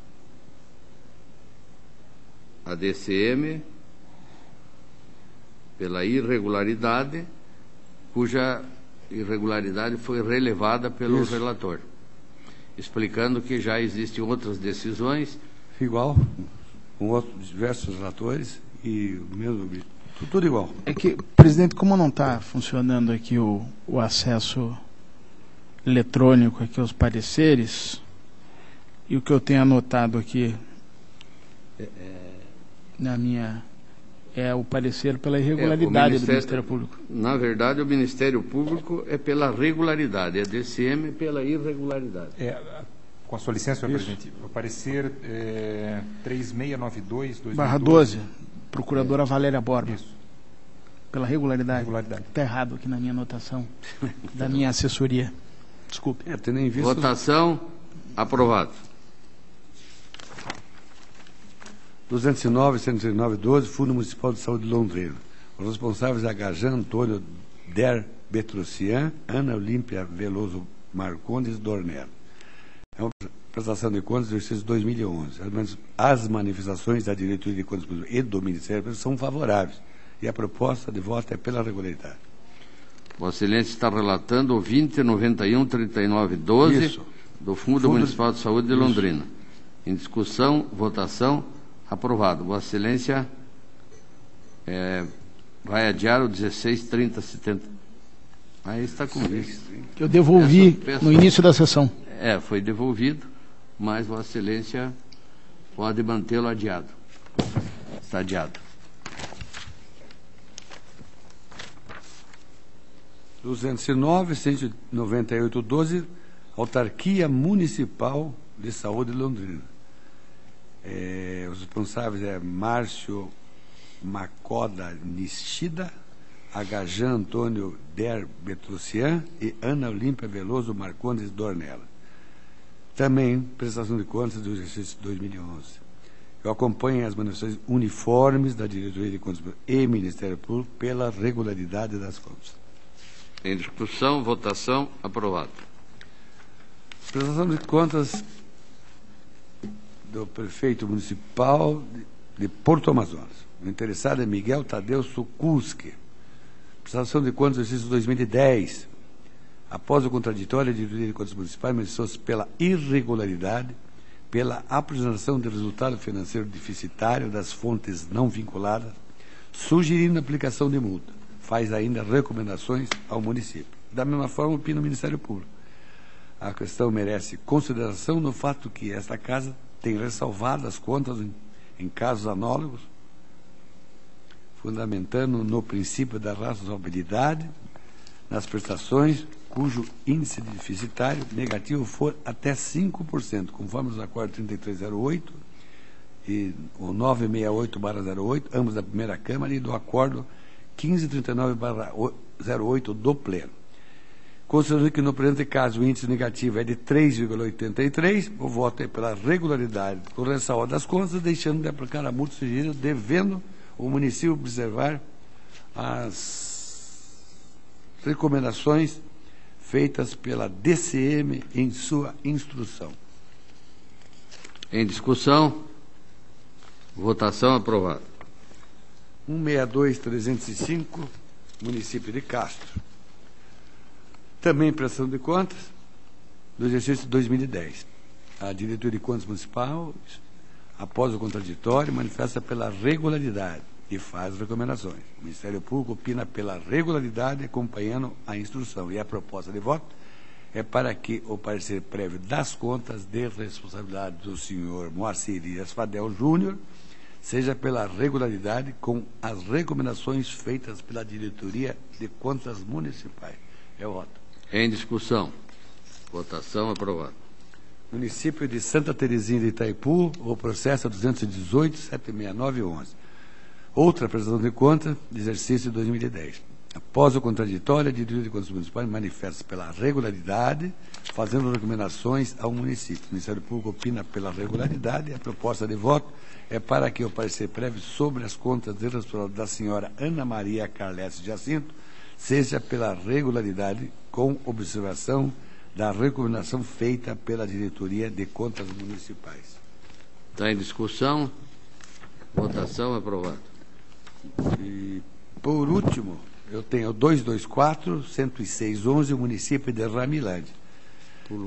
DCM pela irregularidade, cuja irregularidade foi relevada pelo relator, explicando que já existem outras decisões. Igual, com outros diversos relatores e o mesmo, tudo igual. É que, presidente, como não está funcionando aqui o acesso eletrônico aqui aos pareceres, e o que eu tenho anotado aqui na minha é o parecer pela irregularidade do Ministério Público. Na verdade, o Ministério Público é pela regularidade, a DCM pela irregularidade. Com a sua licença, senhor presidente, o parecer 3692/2012. Procuradora Valéria Borba. Isso. Pela regularidade. Regularidade. Está errado aqui na minha anotação da minha assessoria. Desculpe. Nem visto. Votação. Aprovado. 209.139/12, Fundo Municipal de Saúde de Londrina. Os responsáveis é Gajan Antônio Der Betrocian, Ana Olímpia Veloso Marcondes Dornello. É uma prestação de contas do exercício 2011. As manifestações da Diretoria de Contas Públicas e do Ministério Público são favoráveis e a proposta de voto é pela regularidade. Vossa Excelência está relatando o 2091-3912 do Fundo Municipal de Saúde de Londrina. Em discussão, votação, aprovado. Vossa Excelência vai adiar o 163070. Aí está com isso. Eu devolvi no início da sessão. Foi devolvido, mas Vossa Excelência pode mantê-lo adiado. Está adiado. 209.198/12, Autarquia Municipal de Saúde de Londrina. Os responsáveis é Márcio Macoda Nishida, Gajan Antônio Der Betrocian e Ana Olímpia Veloso Marcondes Dornella. Também prestação de contas do exercício 2011. Eu acompanho as manifestações uniformes da Diretoria de Contas e Ministério Público pela regularidade das contas. Em discussão, votação, aprovado. Prestação de contas do prefeito municipal de Porto Amazonas. O interessado é Miguel Tadeu Sukulski. Prestação de contas do exercício 2010. Após o contraditório, a Diretoria de Contas Municipais manifestou-se pela irregularidade, pela apresentação de resultado financeiro deficitário das fontes não vinculadas, sugerindo a aplicação de multa. Faz ainda recomendações ao município. Da mesma forma, opina o Ministério Público. A questão merece consideração no fato que esta Casa tem ressalvado as contas em casos análogos, fundamentando no princípio da razoabilidade nas prestações cujo índice deficitário negativo for até 5%, conforme os acordos 3308 e o 968/08, ambos da primeira Câmara, e do acordo 1539/08 do Pleno. Considerando que, no presente caso, o índice negativo é de 3,83, o voto é pela regularidade correção das contas, deixando de aplicar a multa exigida, devendo o município observar as recomendações feitas pela DCM em sua instrução. Em discussão. Votação aprovada. 162.305, município de Castro. Também prestação de contas do exercício de 2010. A diretoria de contas municipal, após o contraditório, manifesta pela regularidade e faz recomendações. O Ministério Público opina pela regularidade, acompanhando a instrução. E a proposta de voto é para que o parecer prévio das contas de responsabilidade do senhor Moacir Dias Fadel Júnior seja pela regularidade com as recomendações feitas pela diretoria de contas municipais. É o voto. Em discussão. Votação aprovada. Município de Santa Terezinha de Itaipu, o processo 218.76911. Outra prestação de contas de exercício de 2010. Após o contraditório, a diretoria de contas municipais manifesta pela regularidade, fazendo recomendações ao município. O Ministério Público opina pela regularidade e a proposta de voto é para que o parecer prévio sobre as contas de responsabilidade da senhora Ana Maria Carlete Jacinto seja pela regularidade, com observação da recomendação feita pela diretoria de contas municipais. Está em discussão. Votação aprovada. E, por último, eu tenho 224.106.11, o município de Ramilândia.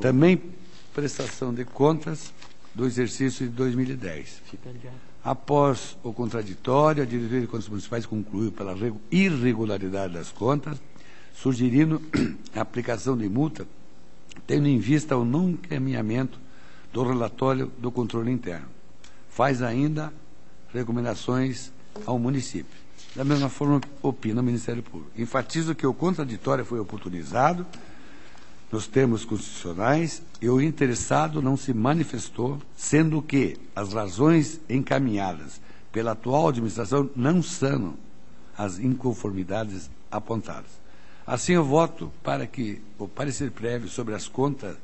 Também prestação de contas do exercício de 2010. Após o contraditório, a diretoria de contas municipais concluiu pela irregularidade das contas, sugerindo a aplicação de multa, tendo em vista o não encaminhamento do relatório do controle interno. Faz ainda recomendações ao município. Da mesma forma, opina o Ministério Público. Enfatizo que o contraditório foi oportunizado nos termos constitucionais e o interessado não se manifestou, sendo que as razões encaminhadas pela atual administração não são as inconformidades apontadas. Assim, eu voto para que o parecer prévio sobre as contas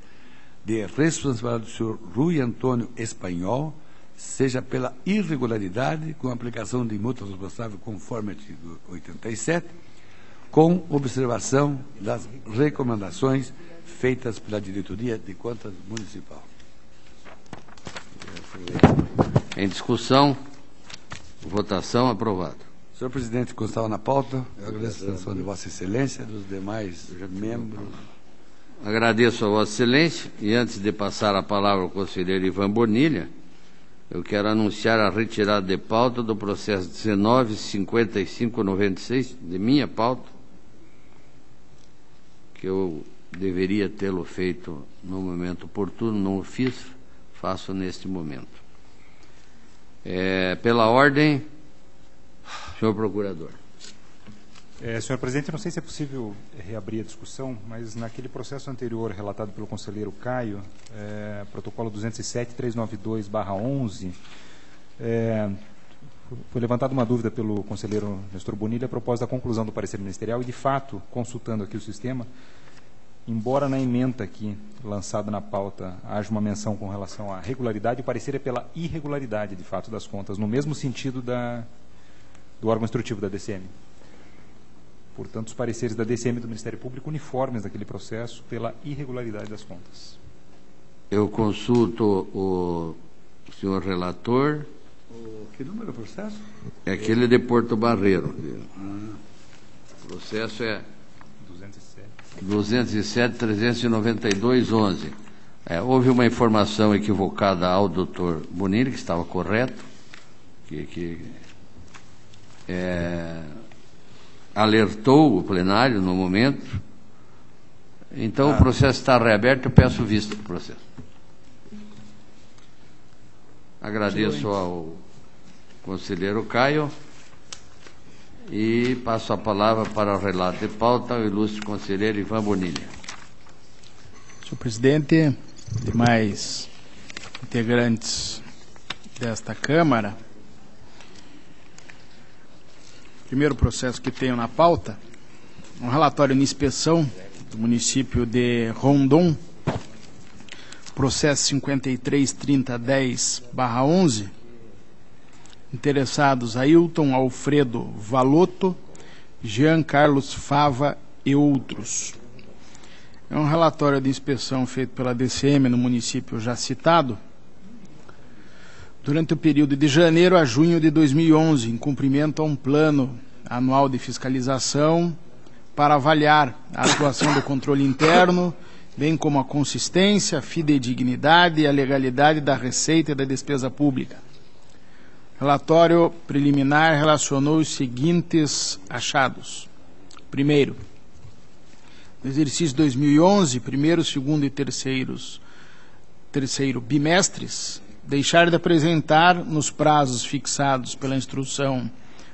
de responsabilidade do senhor Rui Antônio Espanhol seja pela irregularidade, com aplicação de multa responsável conforme artigo 87, com observação das recomendações feitas pela diretoria de contas municipal. Em discussão. Votação aprovada. Senhor presidente, constava na pauta, eu agradeço a atenção de Vossa Excelência e dos demais membros. Agradeço a Vossa Excelência e, antes de passar a palavra ao conselheiro Ivan Bonilha, eu quero anunciar a retirada de pauta do processo 19.5596, de minha pauta, que eu deveria tê-lo feito no momento oportuno, não o fiz, faço neste momento. Pela ordem, senhor procurador. Senhor presidente, não sei se é possível reabrir a discussão, mas naquele processo anterior relatado pelo conselheiro Caio, protocolo 207.392/11, foi levantada uma dúvida pelo conselheiro Nestor Bonilha a propósito da conclusão do parecer ministerial e, de fato, consultando aqui o sistema, embora na ementa aqui lançada na pauta haja uma menção com relação à regularidade, o parecer é pela irregularidade, de fato, das contas, no mesmo sentido do órgão instrutivo da DCM. Portanto, os pareceres da DCM e do Ministério Público uniformes naquele processo pela irregularidade das contas. Eu consulto o senhor relator. Que número é o processo? É aquele de Porto Barreiro. O processo é 207.392/11. Houve uma informação equivocada ao doutor Bonilha, que estava correto, que alertou o plenário no momento. Então, o processo está reaberto, eu peço vista do processo. Agradeço ao conselheiro Caio e passo a palavra para o relato de pauta ao ilustre conselheiro Ivan Bonilha. Senhor presidente, demais integrantes desta Câmara, o primeiro processo que tenho na pauta, um relatório de inspeção do município de Rondon, processo 533010/11, interessados Ailton Alfredo Valotto, Jean Carlos Fava e outros. É um relatório de inspeção feito pela DCM no município já citado, durante o período de janeiro a junho de 2011, em cumprimento a um plano anual de fiscalização para avaliar a atuação do controle interno, bem como a consistência, a fidedignidade e a legalidade da receita e da despesa pública. O relatório preliminar relacionou os seguintes achados. Primeiro, no exercício 2011, primeiro, segundo e terceiro bimestres, deixar de apresentar nos prazos fixados pela Instrução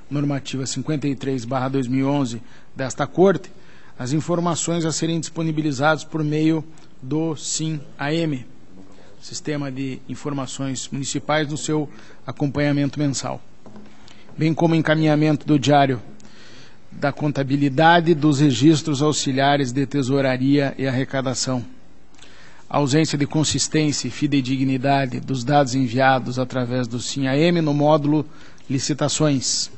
Normativa 53/2011 desta Corte as informações a serem disponibilizadas por meio do SIM-AM, Sistema de Informações Municipais, no seu acompanhamento mensal, bem como encaminhamento do Diário da Contabilidade dos registros auxiliares de tesouraria e arrecadação, ausência de consistência e fidedignidade dos dados enviados através do SIM-AM no módulo licitações,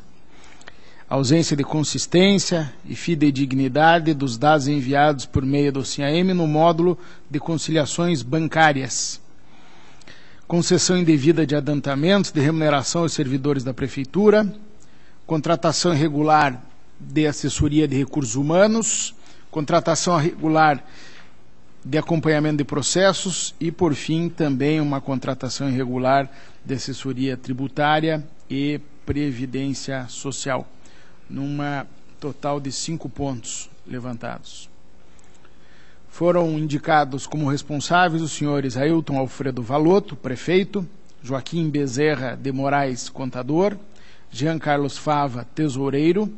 ausência de consistência e fidedignidade dos dados enviados por meio do SIM-AM no módulo de conciliações bancárias, concessão indevida de adiantamentos de remuneração aos servidores da Prefeitura, contratação irregular de assessoria de recursos humanos, contratação irregular de acompanhamento de processos e, por fim, também uma contratação irregular de assessoria tributária e previdência social, numa total de 5 pontos levantados. Foram indicados como responsáveis os senhores Ailton Alfredo Valotto, prefeito, Joaquim Bezerra de Moraes, contador, Jean Carlos Fava, tesoureiro,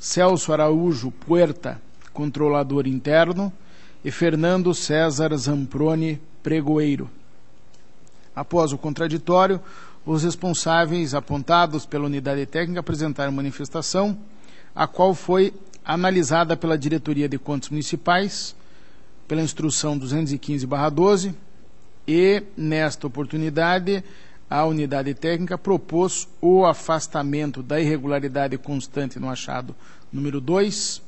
Celso Araújo Puerta, controlador interno, e Fernando César Zamproni, pregoeiro. Após o contraditório, os responsáveis apontados pela unidade técnica apresentaram manifestação, a qual foi analisada pela Diretoria de Contas Municipais, pela Instrução 215/12, e, nesta oportunidade, a unidade técnica propôs o afastamento da irregularidade constante no achado número 2,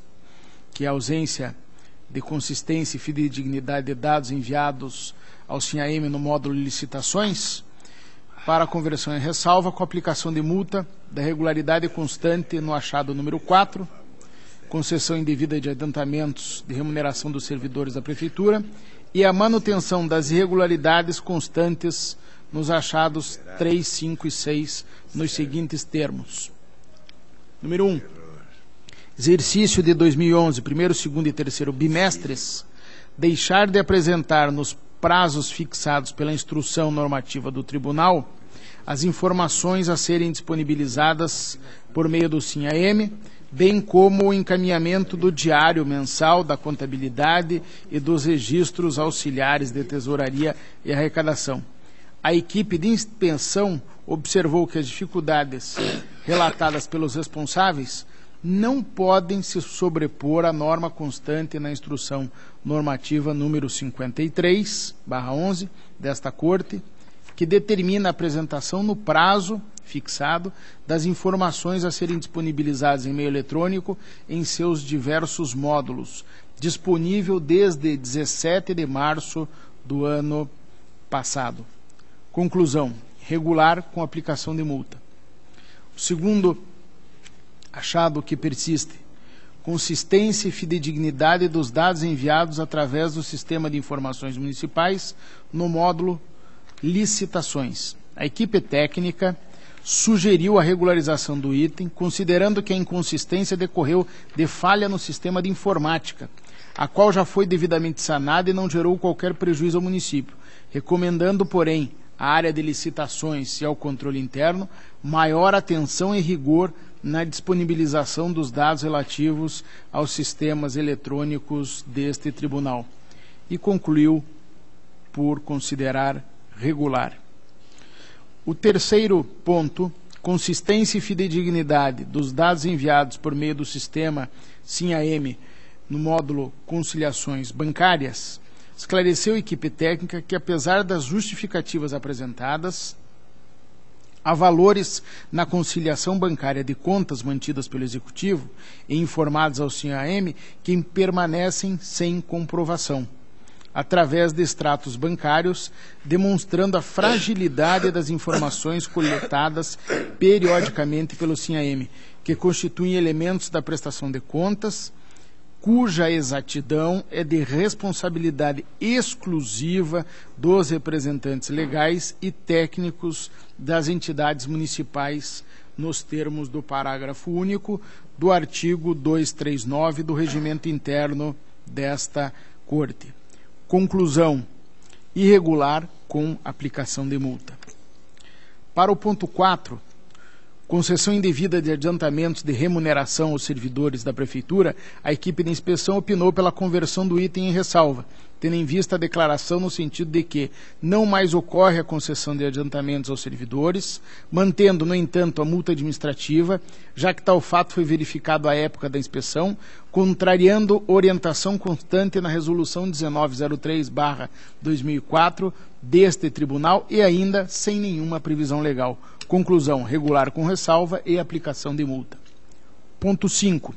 que é a ausência de consistência e fidedignidade de dados enviados ao SIM-AM no módulo de licitações, para a conversão em ressalva com aplicação de multa da irregularidade constante no achado número 4, concessão indevida de adiantamentos de remuneração dos servidores da Prefeitura e a manutenção das irregularidades constantes nos achados 3, 5 e 6, nos seguintes termos. Número 1. Exercício de 2011, primeiro, segundo e terceiro bimestres, deixar de apresentar nos prazos fixados pela Instrução Normativa do Tribunal as informações a serem disponibilizadas por meio do SIM-AM, bem como o encaminhamento do Diário Mensal da Contabilidade e dos registros auxiliares de tesouraria e arrecadação. A equipe de inspeção observou que as dificuldades relatadas pelos responsáveis não podem se sobrepor à norma constante na Instrução Normativa número 53/11 desta Corte, que determina a apresentação no prazo fixado das informações a serem disponibilizadas em meio eletrônico em seus diversos módulos, disponível desde 17 de março do ano passado. Conclusão: regular com aplicação de multa. O segundo achado que persiste: consistência e fidedignidade dos dados enviados através do Sistema de Informações Municipais no módulo licitações. A equipe técnica sugeriu a regularização do item, considerando que a inconsistência decorreu de falha no sistema de informática, a qual já foi devidamente sanada e não gerou qualquer prejuízo ao município, recomendando, porém, à área de licitações e ao controle interno maior atenção e rigor na disponibilização dos dados relativos aos sistemas eletrônicos deste tribunal. e concluiu por considerar regular. O terceiro ponto, consistência e fidedignidade dos dados enviados por meio do sistema SIM-AM no módulo conciliações bancárias, esclareceu a equipe técnica que, apesar das justificativas apresentadas, há valores na conciliação bancária de contas mantidas pelo Executivo e informados ao SIM-AM que permanecem sem comprovação, através de extratos bancários, demonstrando a fragilidade das informações coletadas periodicamente pelo SIM-AM, que constituem elementos da prestação de contas, cuja exatidão é de responsabilidade exclusiva dos representantes legais e técnicos das entidades municipais, nos termos do parágrafo único do artigo 239 do Regimento Interno desta Corte. Conclusão: irregular com aplicação de multa. Para o ponto 4, concessão indevida de adiantamentos de remuneração aos servidores da Prefeitura, a equipe de inspeção opinou pela conversão do item em ressalva, tendo em vista a declaração no sentido de que não mais ocorre a concessão de adiantamentos aos servidores, mantendo, no entanto, a multa administrativa, já que tal fato foi verificado à época da inspeção, contrariando orientação constante na Resolução 1903/2004 deste Tribunal e ainda sem nenhuma previsão legal. Conclusão: regular com ressalva e aplicação de multa. Ponto 5.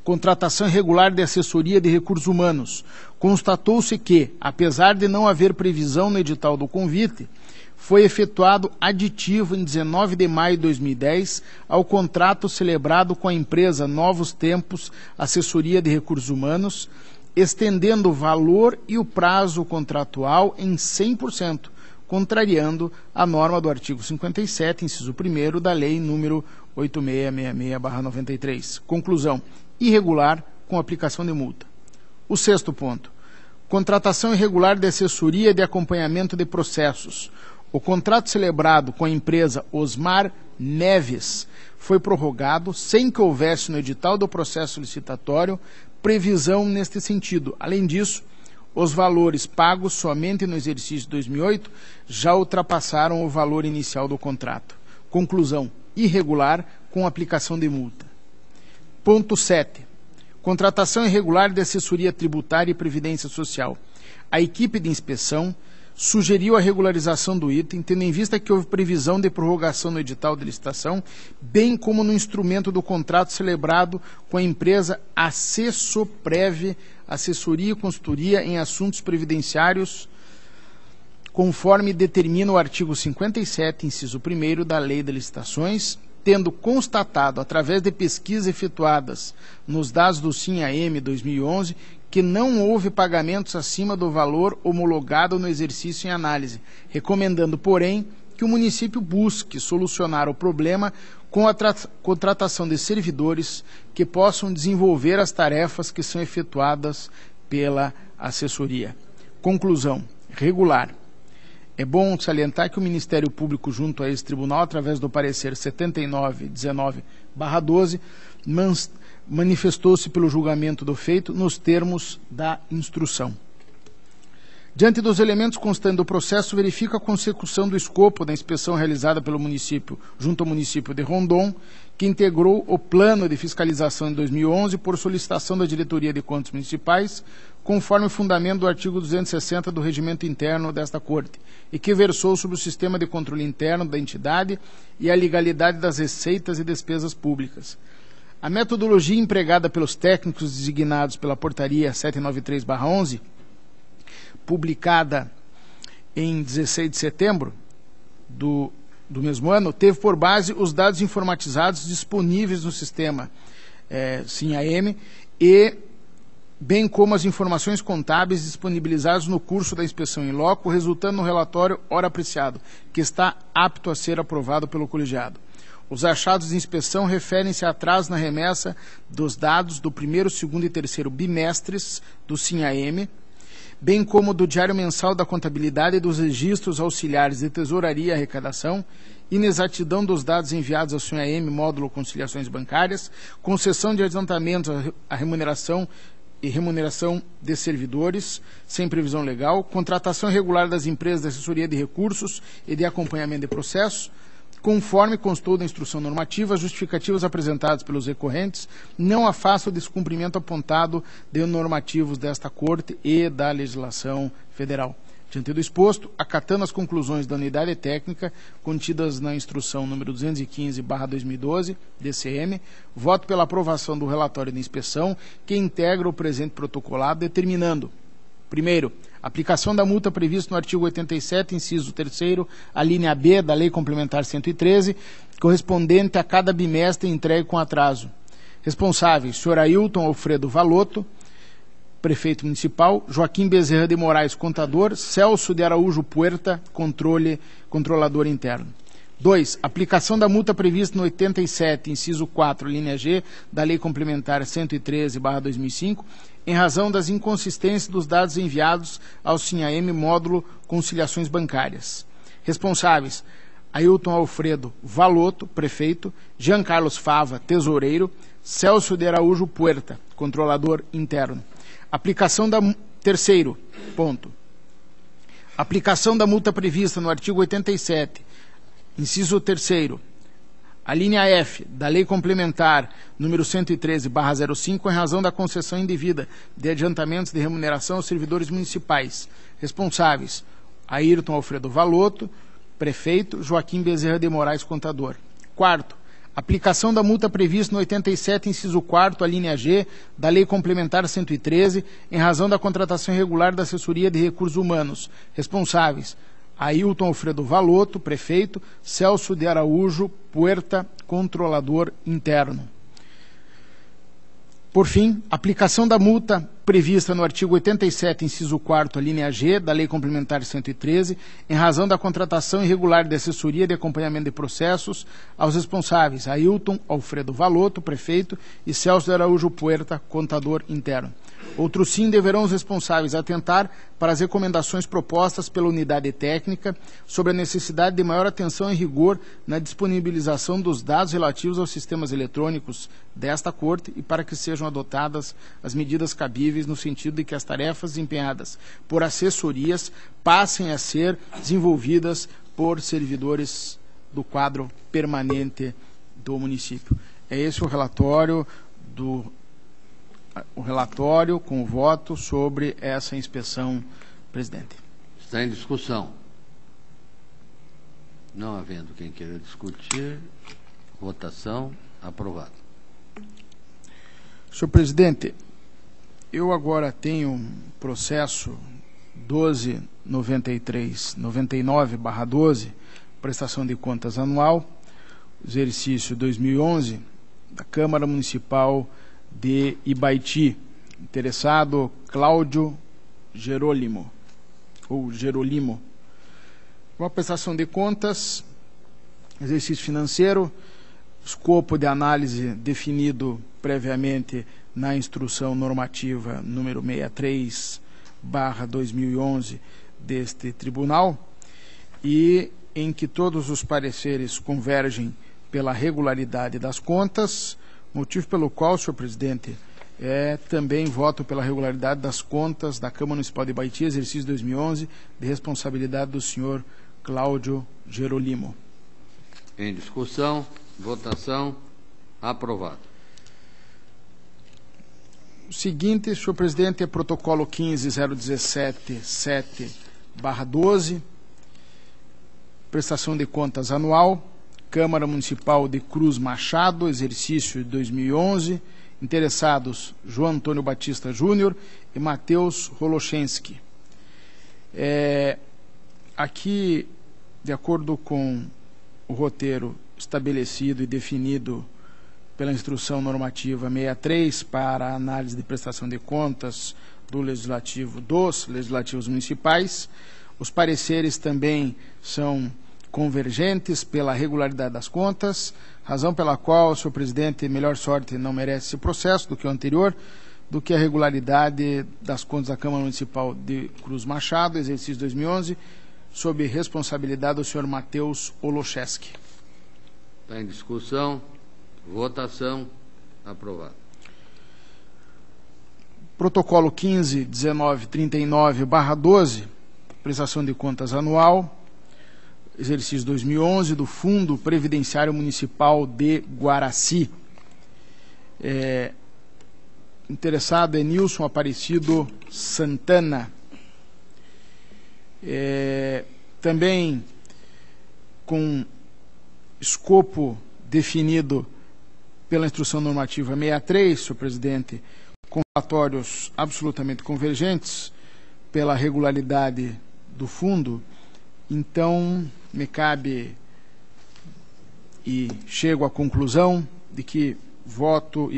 Contratação irregular de assessoria de recursos humanos. Constatou-se que, apesar de não haver previsão no edital do convite, foi efetuado aditivo em 19 de maio de 2010 ao contrato celebrado com a empresa Novos Tempos Assessoria de Recursos Humanos, estendendo o valor e o prazo contratual em 100%, contrariando a norma do artigo 57, inciso 1º, da Lei nº 8666/93. Conclusão: irregular com aplicação de multa. O sexto ponto, contratação irregular de assessoria de acompanhamento de processos. O contrato celebrado com a empresa Osmar Neves foi prorrogado sem que houvesse no edital do processo licitatório previsão neste sentido. Além disso, os valores pagos somente no exercício 2008 já ultrapassaram o valor inicial do contrato. Conclusão: irregular com aplicação de multa. Ponto 7. Contratação irregular de assessoria tributária e previdência social. A equipe de inspeção sugeriu a regularização do item, tendo em vista que houve previsão de prorrogação no edital de licitação, bem como no instrumento do contrato celebrado com a empresa Assessoprev, assessoria e consultoria em assuntos previdenciários, conforme determina o artigo 57, inciso 1º da Lei de Licitações, tendo constatado, através de pesquisas efetuadas nos dados do SIM-AM 2011, que não houve pagamentos acima do valor homologado no exercício em análise, recomendando, porém, que o município busque solucionar o problema com a contratação de servidores que possam desenvolver as tarefas que são efetuadas pela assessoria. Conclusão: regular. É bom salientar que o Ministério Público, junto a esse tribunal, através do parecer 7919/12, manifestou-se pelo julgamento do feito nos termos da instrução. Diante dos elementos constantes do processo, verifica a consecução do escopo da inspeção realizada pelo município, junto ao município de Rondon, que integrou o plano de fiscalização de 2011 por solicitação da Diretoria de Contas Municipais, conforme o fundamento do artigo 260 do Regimento Interno desta Corte, e que versou sobre o sistema de controle interno da entidade e a legalidade das receitas e despesas públicas. A metodologia empregada pelos técnicos designados pela Portaria 793/11, publicada em 16 de setembro do mesmo ano, teve por base os dados informatizados disponíveis no sistema SIM-AM e bem como as informações contábeis disponibilizadas no curso da inspeção em loco, resultando no relatório ora apreciado, que está apto a ser aprovado pelo colegiado. Os achados de inspeção referem-se a atraso na remessa dos dados do primeiro, segundo e terceiro bimestres do SIM-AM, bem como do diário mensal da contabilidade e dos registros auxiliares de tesouraria e arrecadação, inexatidão dos dados enviados ao SIM-AM módulo conciliações bancárias, concessão de adiantamentos à remuneração e remuneração de servidores, sem previsão legal, contratação irregular das empresas de assessoria de recursos e de acompanhamento de processos, conforme constou da instrução normativa, as justificativas apresentadas pelos recorrentes não afastam o descumprimento apontado de normativos desta Corte e da legislação federal. Diante do exposto, acatando as conclusões da unidade técnica contidas na instrução número 215/2012, DCM, voto pela aprovação do relatório de inspeção que integra o presente protocolado, determinando: primeiro, aplicação da multa prevista no artigo 87, inciso 3º, a linha B da Lei Complementar 113, correspondente a cada bimestre entregue com atraso. Responsáveis: senhor Ailton Alfredo Valotto, prefeito municipal; Joaquim Bezerra de Moraes, contador; Celso de Araújo Puerta, controlador interno. 2. Aplicação da multa prevista no 87, inciso 4, linha G, da Lei Complementar 113/2005, em razão das inconsistências dos dados enviados ao SINHAEM módulo Conciliações Bancárias. Responsáveis: Ailton Alfredo Valotto, prefeito; Jean Carlos Fava, tesoureiro; Celso de Araújo Puerta, controlador interno. Aplicação da... Terceiro ponto. Aplicação da multa prevista no artigo 87, inciso 3º, a linha F da Lei Complementar número 113/05, em razão da concessão indevida de adiantamentos de remuneração aos servidores municipais. Responsáveis: Ailton Alfredo Valotto, prefeito; Joaquim Bezerra de Moraes, contador. Quarto, aplicação da multa prevista no 87, inciso 4º, a linha G, da Lei Complementar 113, em razão da contratação irregular da assessoria de recursos humanos. Responsáveis: Ailton Alfredo Valotto, prefeito; Celso de Araújo Puerta, controlador interno. Por fim, aplicação da multa prevista no artigo 87, inciso 4º, a linha G, da Lei Complementar 113, em razão da contratação irregular de assessoria de acompanhamento de processos aos responsáveis: Ailton Alfredo Valotto, prefeito, e Celso de Araújo Puerta, contador interno. Outro sim, deverão os responsáveis atentar para as recomendações propostas pela unidade técnica sobre a necessidade de maior atenção e rigor na disponibilização dos dados relativos aos sistemas eletrônicos desta Corte e para que sejam adotadas as medidas cabíveis no sentido de que as tarefas desempenhadas por assessorias passem a ser desenvolvidas por servidores do quadro permanente do município. É esse o relatório com o voto sobre essa inspeção, presidente. Está em discussão. Não havendo quem queira discutir, votação, aprovado. Senhor presidente, eu agora tenho um processo 12.99/12, prestação de contas anual, exercício 2011, da Câmara Municipal de Ibaiti. Interessado: Cláudio Gerolimo, ou Gerolimo. Uma prestação de contas, exercício financeiro, escopo de análise definido previamente na instrução normativa número 63/2011 deste tribunal, e em que todos os pareceres convergem pela regularidade das contas, motivo pelo qual, senhor presidente, também voto pela regularidade das contas da Câmara Municipal de Ibaiti, exercício 2011, de responsabilidade do senhor Cláudio Gerolimo. Em discussão, votação, aprovado. O seguinte, senhor presidente, é protocolo 15.017/7/12, prestação de contas anual, Câmara Municipal de Cruz Machado, exercício de 2011, interessados: João Antônio Batista Júnior e Matheus Holochensky. Aqui, de acordo com o roteiro estabelecido e definido pela instrução normativa 63 para a análise de prestação de contas dos legislativos municipais, os pareceres também são convergentes pela regularidade das contas, razão pela qual, senhor presidente, melhor sorte não merece esse processo do que o anterior, do que a regularidade das contas da Câmara Municipal de Cruz Machado, exercício 2011, sob responsabilidade do senhor Matheus Holochensky. Está em discussão, votação, aprovado. Protocolo 15.1939/12, prestação de contas anual, exercício 2011, do Fundo Previdenciário Municipal de Guaraci. Interessado é Nilson Aparecido Santana. Também com escopo definido pela Instrução Normativa 63, senhor presidente, com relatórios absolutamente convergentes pela regularidade do fundo, então me cabe e chego à conclusão de que voto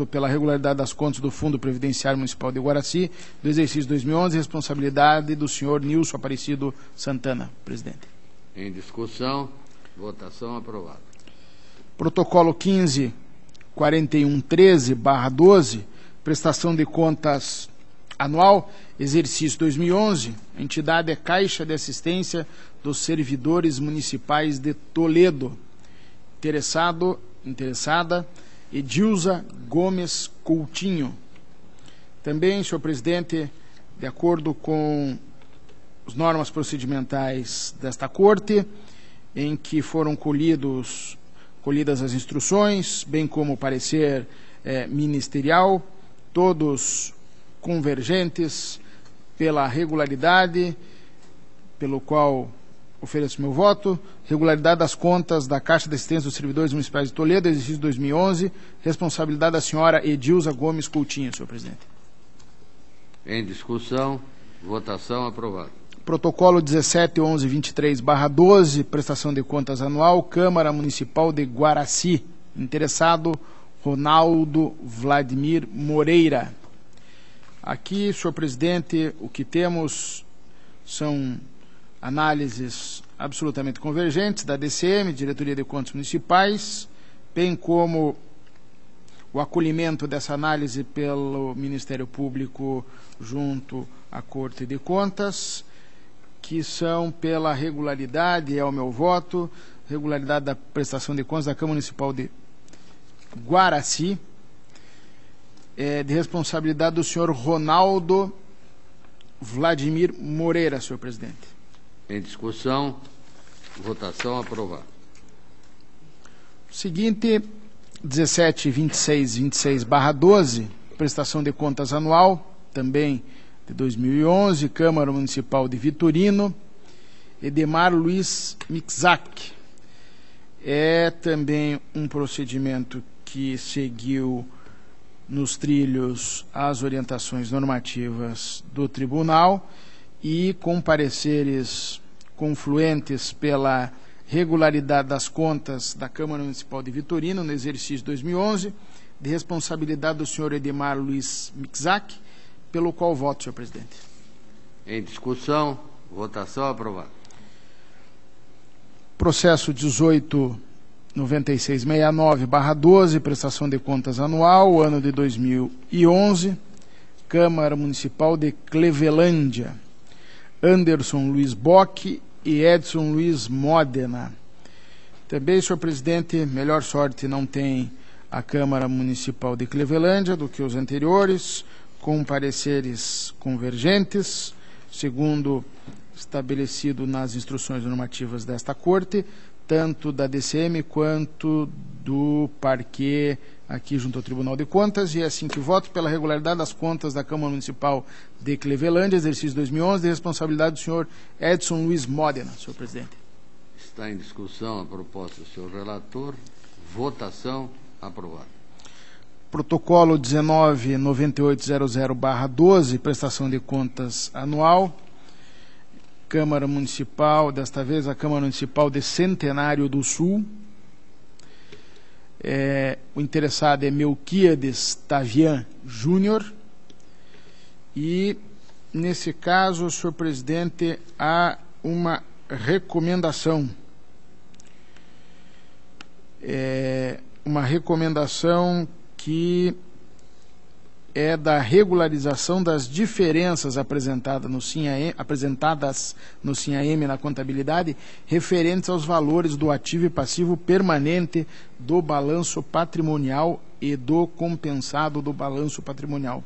pela regularidade das contas do Fundo Previdenciário Municipal de Guaraci, do exercício 2011, responsabilidade do senhor Nilson Aparecido Santana, presidente. Em discussão, votação aprovada. Protocolo 15.4113/12, prestação de contas anual, exercício 2011, a entidade é Caixa de Assistência dos Servidores Municipais de Toledo. Interessada, Edilza Gomes Coutinho. Também, senhor presidente, de acordo com as normas procedimentais desta Corte, em que foram colhidas as instruções, bem como o parecer ministerial, todos convergentes pela regularidade, pelo qual ofereço meu voto, regularidade das contas da Caixa de Assistência dos Servidores Municipais de Toledo, exercício 2011, responsabilidade da senhora Edilza Gomes Coutinho, senhor presidente. Em discussão, votação aprovada. Protocolo 17.11.23/12, prestação de contas anual, Câmara Municipal de Guaraci. Interessado, Ronaldo Vladimir Moreira. Aqui, senhor presidente, o que temos são análises absolutamente convergentes da DCM, Diretoria de Contas Municipais, bem como o acolhimento dessa análise pelo Ministério Público junto à Corte de Contas, que são pela regularidade, é o meu voto, regularidade da prestação de contas da Câmara Municipal de Guaraci, de responsabilidade do senhor Ronaldo Vladimir Moreira, senhor presidente. Em discussão, votação aprovada. Seguinte, 17.26.26/12, prestação de contas anual, também de 2011, Câmara Municipal de Vitorino, Edemar Luiz Mixac. É também um procedimento que seguiu nos trilhos as orientações normativas do tribunal e com pareceres confluentes pela regularidade das contas da Câmara Municipal de Vitorino no exercício 2011, de responsabilidade do senhor Edemar Luiz Mixac, pelo qual voto, senhor presidente. Em discussão, votação aprovada. Processo 18.9669/12, prestação de contas anual, ano de 2011, Câmara Municipal de Clevelândia, Anderson Luiz Bock e Edson Luiz Modena. Também, senhor presidente, melhor sorte não tem a Câmara Municipal de Clevelândia do que os anteriores, com pareceres convergentes, segundo estabelecido nas instruções normativas desta Corte, tanto da DCM quanto do Parquê aqui junto ao Tribunal de Contas, e é assim que voto pela regularidade das contas da Câmara Municipal de Clevelândia, exercício 2011, de responsabilidade do senhor Edson Luiz Modena, senhor presidente. Está em discussão a proposta do senhor relator. Votação aprovada. Protocolo 19.9800/12, prestação de contas anual, Câmara Municipal, desta vez a Câmara Municipal de Centenário do Sul. O interessado é Melquiades Tavian Júnior. E, nesse caso, senhor presidente, há uma recomendação. Uma recomendação que é da regularização das diferenças apresentadas no SINHA-M na contabilidade, referentes aos valores do ativo e passivo permanente do balanço patrimonial e do compensado do balanço patrimonial.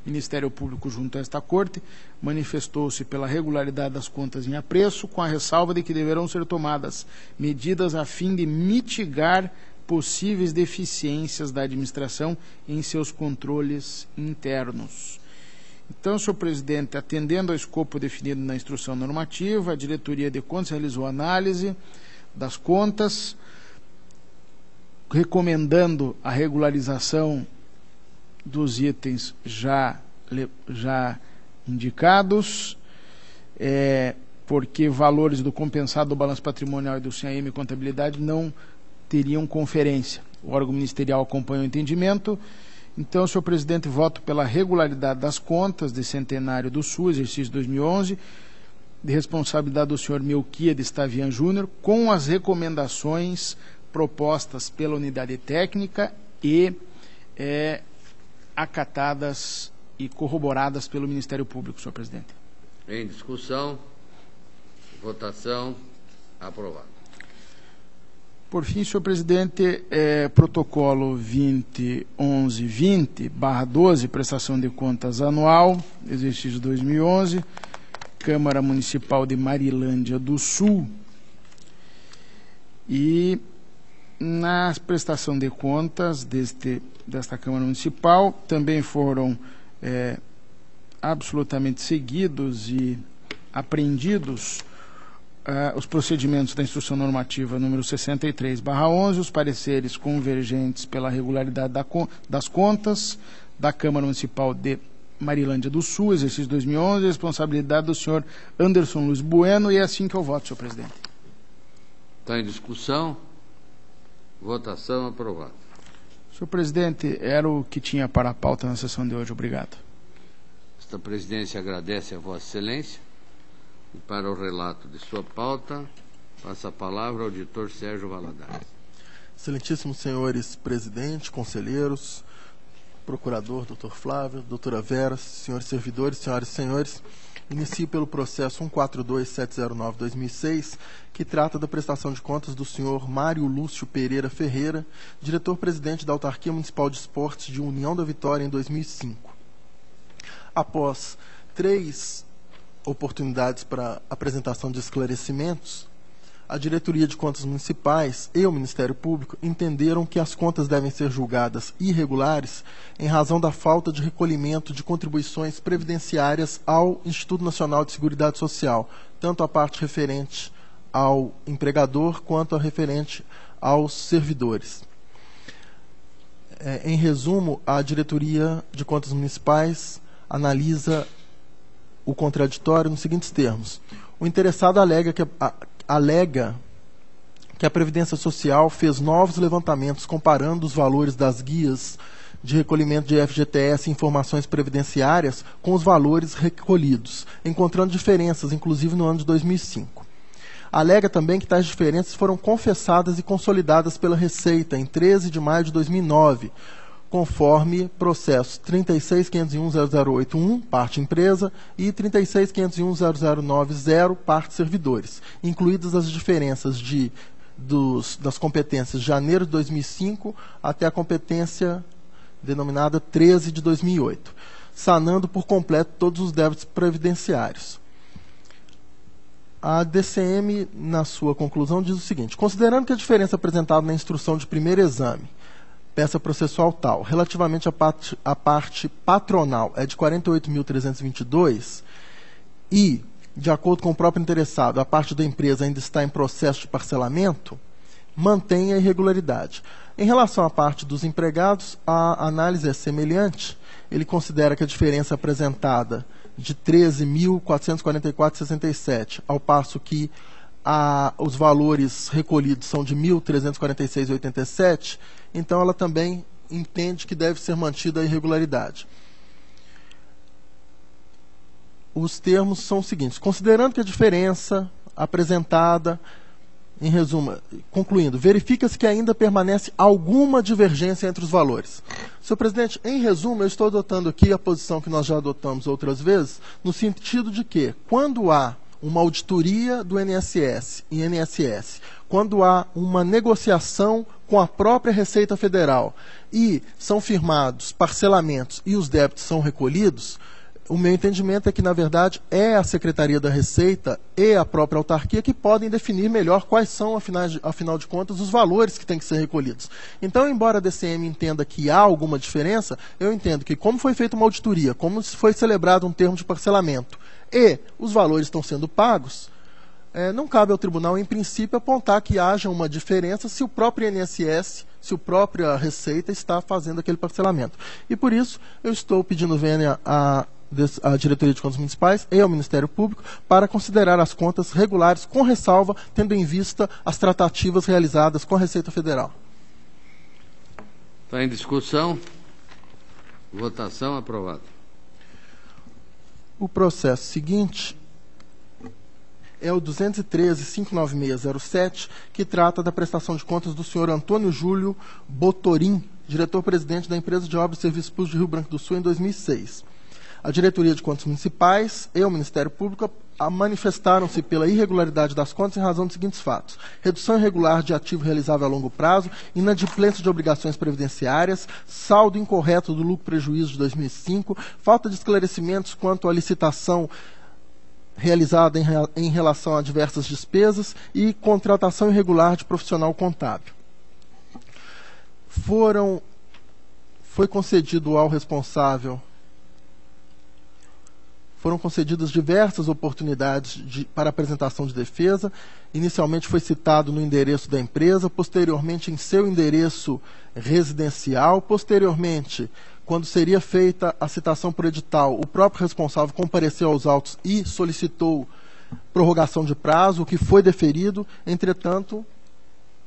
Ministério Público junto a esta Corte manifestou-se pela regularidade das contas em apreço, com a ressalva de que deverão ser tomadas medidas a fim de mitigar possíveis deficiências da administração em seus controles internos. Então, senhor presidente, atendendo ao escopo definido na instrução normativa, a Diretoria de Contas realizou análise das contas, recomendando a regularização dos itens já indicados, porque valores do compensado do balanço patrimonial e do CAM Contabilidade não teriam conferência. O órgão ministerial acompanha o entendimento. Então, senhor presidente, voto pela regularidade das contas de Centenário do Sul, exercício 2011, de responsabilidade do senhor Melquiades Tavian Júnior, com as recomendações propostas pela unidade técnica e acatadas e corroboradas pelo Ministério Público, senhor presidente. Em discussão, votação, aprovado. Por fim, senhor presidente, protocolo 2011-20/12, prestação de contas anual, exercício 2011, Câmara Municipal de Marilândia do Sul. E na prestação de contas desta Câmara Municipal também foram absolutamente seguidos e apreendidos os procedimentos da Instrução Normativa número 63/11, os pareceres convergentes pela regularidade das contas da Câmara Municipal de Marilândia do Sul, exercício 2011, responsabilidade do senhor Anderson Luiz Bueno, e é assim que eu voto, senhor presidente. Está em discussão, votação, aprovado. Senhor presidente, era o que tinha para a pauta na sessão de hoje. Obrigado. Esta presidência agradece a Vossa Excelência. E para o relato de sua pauta, passa a palavra ao auditor Sérgio Valadares. Excelentíssimos senhores presidente, conselheiros, procurador, doutor Flávio, doutora Vera, senhores servidores, senhoras e senhores, inicio pelo processo 142709/2006, que trata da prestação de contas do senhor Mário Lúcio Pereira Ferreira, diretor-presidente da Autarquia Municipal de Esportes de União da Vitória em 2005. Após 3 oportunidades para apresentação de esclarecimentos, a Diretoria de Contas Municipais e o Ministério Público entenderam que as contas devem ser julgadas irregulares em razão da falta de recolhimento de contribuições previdenciárias ao Instituto Nacional de Seguridade Social, tanto a parte referente ao empregador quanto a referente aos servidores. Em resumo, a Diretoria de Contas Municipais analisa o contraditório nos seguintes termos. O interessado alega que a Previdência Social fez novos levantamentos comparando os valores das guias de recolhimento de FGTS e informações previdenciárias com os valores recolhidos, encontrando diferenças, inclusive no ano de 2005. Alega também que tais diferenças foram confessadas e consolidadas pela Receita em 13 de maio de 2009, conforme processos 36.501.0081, parte empresa, e 36.501.0090, parte servidores, incluídas as diferenças das competências de janeiro de 2005 até a competência denominada 13 de 2008, sanando por completo todos os débitos previdenciários. A DCM, na sua conclusão, diz o seguinte: considerando que a diferença apresentada na instrução de primeiro exame, peça processual tal, relativamente à parte patronal é de 48.322 e, de acordo com o próprio interessado, a parte da empresa ainda está em processo de parcelamento, mantém a irregularidade. Em relação à parte dos empregados, a análise é semelhante. Ele considera que a diferença apresentada de 13.444,67, ao passo que os valores recolhidos são de 1.346,87, então ela também entende que deve ser mantida a irregularidade. Os termos são os seguintes: considerando que a diferença apresentada, em resumo, concluindo, verifica-se que ainda permanece alguma divergência entre os valores. Senhor presidente, em resumo, eu estou adotando aqui a posição que nós já adotamos outras vezes, no sentido de que, quando há uma auditoria do INSS, quando há uma negociação com a própria Receita Federal e são firmados parcelamentos e os débitos são recolhidos, o meu entendimento é que, na verdade, é a Secretaria da Receita e a própria autarquia que podem definir melhor quais são, afinal de contas, os valores que têm que ser recolhidos. Então, embora a DCM entenda que há alguma diferença, eu entendo que, como foi feita uma auditoria, como foi celebrado um termo de parcelamento e os valores estão sendo pagos, não cabe ao tribunal, em princípio, apontar que haja uma diferença se o próprio INSS, se a própria Receita está fazendo aquele parcelamento. E, por isso, eu estou pedindo vênia à Diretoria de Contas Municipais e ao Ministério Público para considerar as contas regulares com ressalva, tendo em vista as tratativas realizadas com a Receita Federal. Está em discussão. Votação aprovada. O processo seguinte é o 213-59607, que trata da prestação de contas do senhor Antônio Júlio Botorim, diretor-presidente da Empresa de Obras e Serviços Públicos de Rio Branco do Sul, em 2006. A Diretoria de Contas Municipais e o Ministério Público manifestaram-se pela irregularidade das contas em razão dos seguintes fatos: redução irregular de ativo realizável a longo prazo, inadimplência de obrigações previdenciárias, saldo incorreto do lucro-prejuízo de 2005, falta de esclarecimentos quanto à licitação realizada em relação a diversas despesas e contratação irregular de profissional contábil. Foi concedido ao responsável Foram concedidas diversas oportunidades para apresentação de defesa. Inicialmente foi citado no endereço da empresa, posteriormente em seu endereço residencial, posteriormente, quando seria feita a citação por edital, o próprio responsável compareceu aos autos e solicitou prorrogação de prazo, o que foi deferido. Entretanto,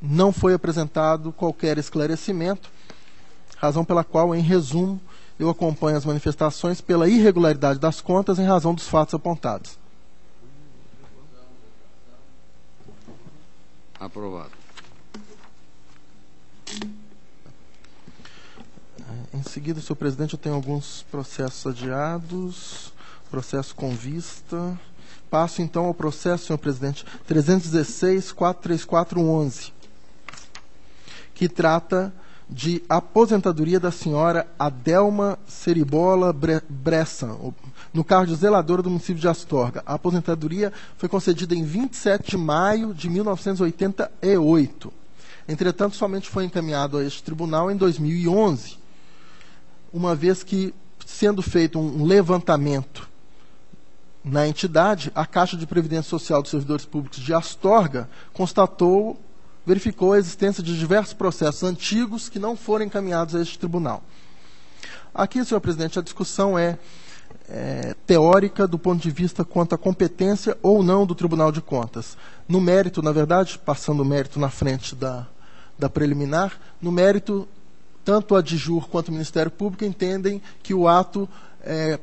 não foi apresentado qualquer esclarecimento, razão pela qual, em resumo, eu acompanho as manifestações pela irregularidade das contas em razão dos fatos apontados. Aprovado. Em seguida, senhor presidente, eu tenho alguns processos adiados, processo com vista. Passo, então, ao processo, senhor presidente, 316-43411, que trata de aposentadoria da senhora Adelma Seribola Bressan, no cargo de zeladora do município de Astorga. A aposentadoria foi concedida em 27 de maio de 1988. Entretanto, somente foi encaminhado a este tribunal em 2011, uma vez que, sendo feito um levantamento na entidade, a Caixa de Previdência Social dos Servidores Públicos de Astorga verificou a existência de diversos processos antigos que não foram encaminhados a este tribunal. Aqui, senhor presidente, a discussão é teórica do ponto de vista quanto à competência ou não do Tribunal de Contas. No mérito, na verdade, passando o mérito na frente da preliminar, no mérito, tanto a DIJUR quanto o Ministério Público entendem que o ato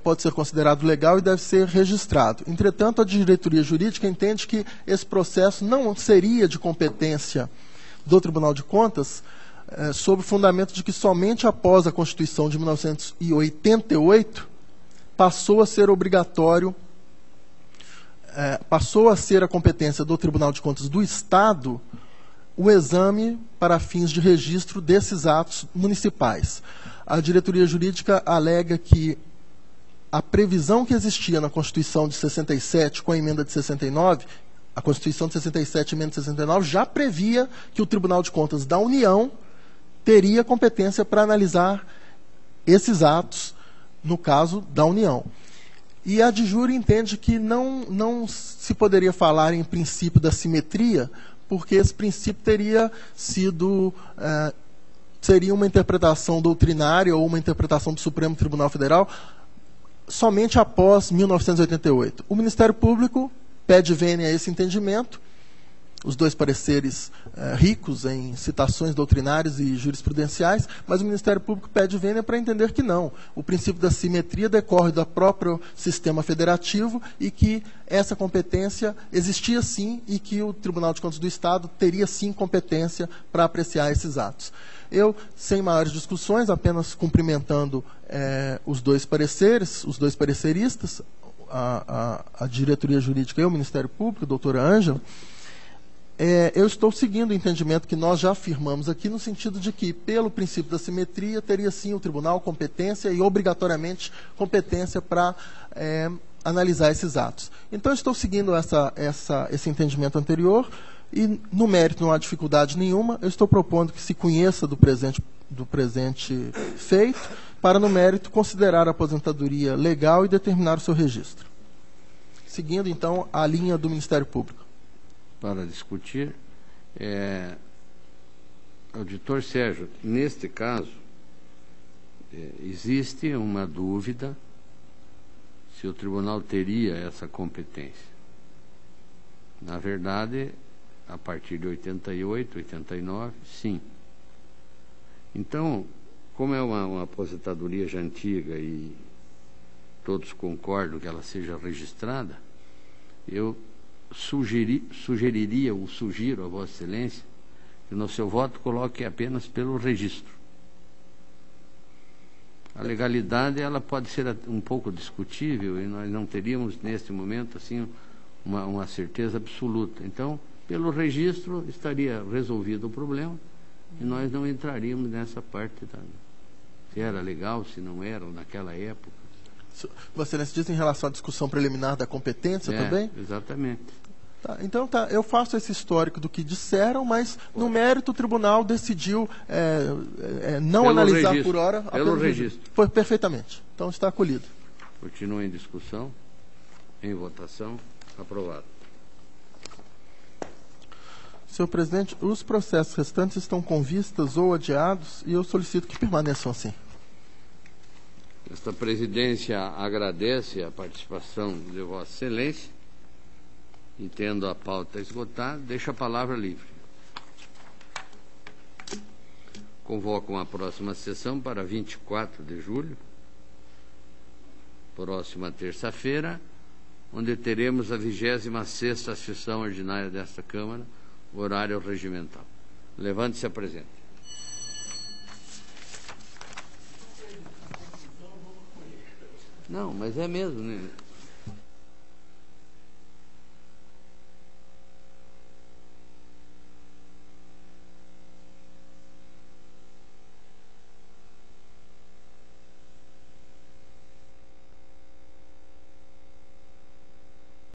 pode ser considerado legal e deve ser registrado. Entretanto, a diretoria jurídica entende que esse processo não seria de competência do Tribunal de Contas, sob o fundamento de que somente após a Constituição de 1988 passou a ser obrigatório, passou a ser a competência do Tribunal de Contas do Estado o exame para fins de registro desses atos municipais. A diretoria jurídica alega que a previsão que existia na Constituição de 67 com a emenda de 69, a Constituição de 67 e a emenda de 69 já previa que o Tribunal de Contas da União teria competência para analisar esses atos, no caso da União. E a DIJUR entende que não se poderia falar em princípio da simetria, porque esse princípio teria sido seria uma interpretação doutrinária ou uma interpretação do Supremo Tribunal Federal somente após 1988. O Ministério Público pede vênia a esse entendimento, os dois pareceres ricos em citações doutrinárias e jurisprudenciais, mas o Ministério Público pede vênia para entender que não. O princípio da simetria decorre do próprio sistema federativo e que essa competência existia sim e que o Tribunal de Contas do Estado teria sim competência para apreciar esses atos. Eu, sem maiores discussões, apenas cumprimentando os dois pareceres, os dois pareceristas, a diretoria jurídica e o Ministério Público, a doutora Ângela, eu estou seguindo o entendimento que nós já afirmamos aqui, no sentido de que, pelo princípio da simetria, teria sim o tribunal competência e, obrigatoriamente, competência para analisar esses atos. Então, eu estou seguindo esse entendimento anterior e, no mérito, não há dificuldade nenhuma. Eu estou propondo que se conheça do presente feito, para, no mérito, considerar a aposentadoria legal e determinar o seu registro. Seguindo, então, a linha do Ministério Público. Para discutir, auditor Sérgio, neste caso, existe uma dúvida se o tribunal teria essa competência. Na verdade, a partir de 88, 89, sim. Então, como é uma aposentadoria já antiga e todos concordam que ela seja registrada, eu sugiro a Vossa Excelência que no seu voto coloque apenas pelo registro. A legalidade ela pode ser um pouco discutível e nós não teríamos neste momento assim uma certeza absoluta. Então, pelo registro estaria resolvido o problema e nós não entraríamos nessa parte se era legal, se não era naquela época. Vossa Excelência diz em relação à discussão preliminar da competência também? Exatamente. Tá, então, eu faço esse histórico do que disseram, mas no mérito o tribunal decidiu não pelo analisar registro, por hora. Pelo registro. Foi perfeitamente. Então está acolhido. Continua em discussão, em votação, aprovado. Senhor presidente, os processos restantes estão com vistas ou adiados e eu solicito que permaneçam assim. Esta presidência agradece a participação de Vossa Excelência e, tendo a pauta esgotada, deixa a palavra livre. Convoco uma próxima sessão para 24 de julho, próxima terça-feira, onde teremos a 26ª sessão ordinária desta Câmara, horário regimental. Levante-se e apresente. Não, mas é mesmo, né?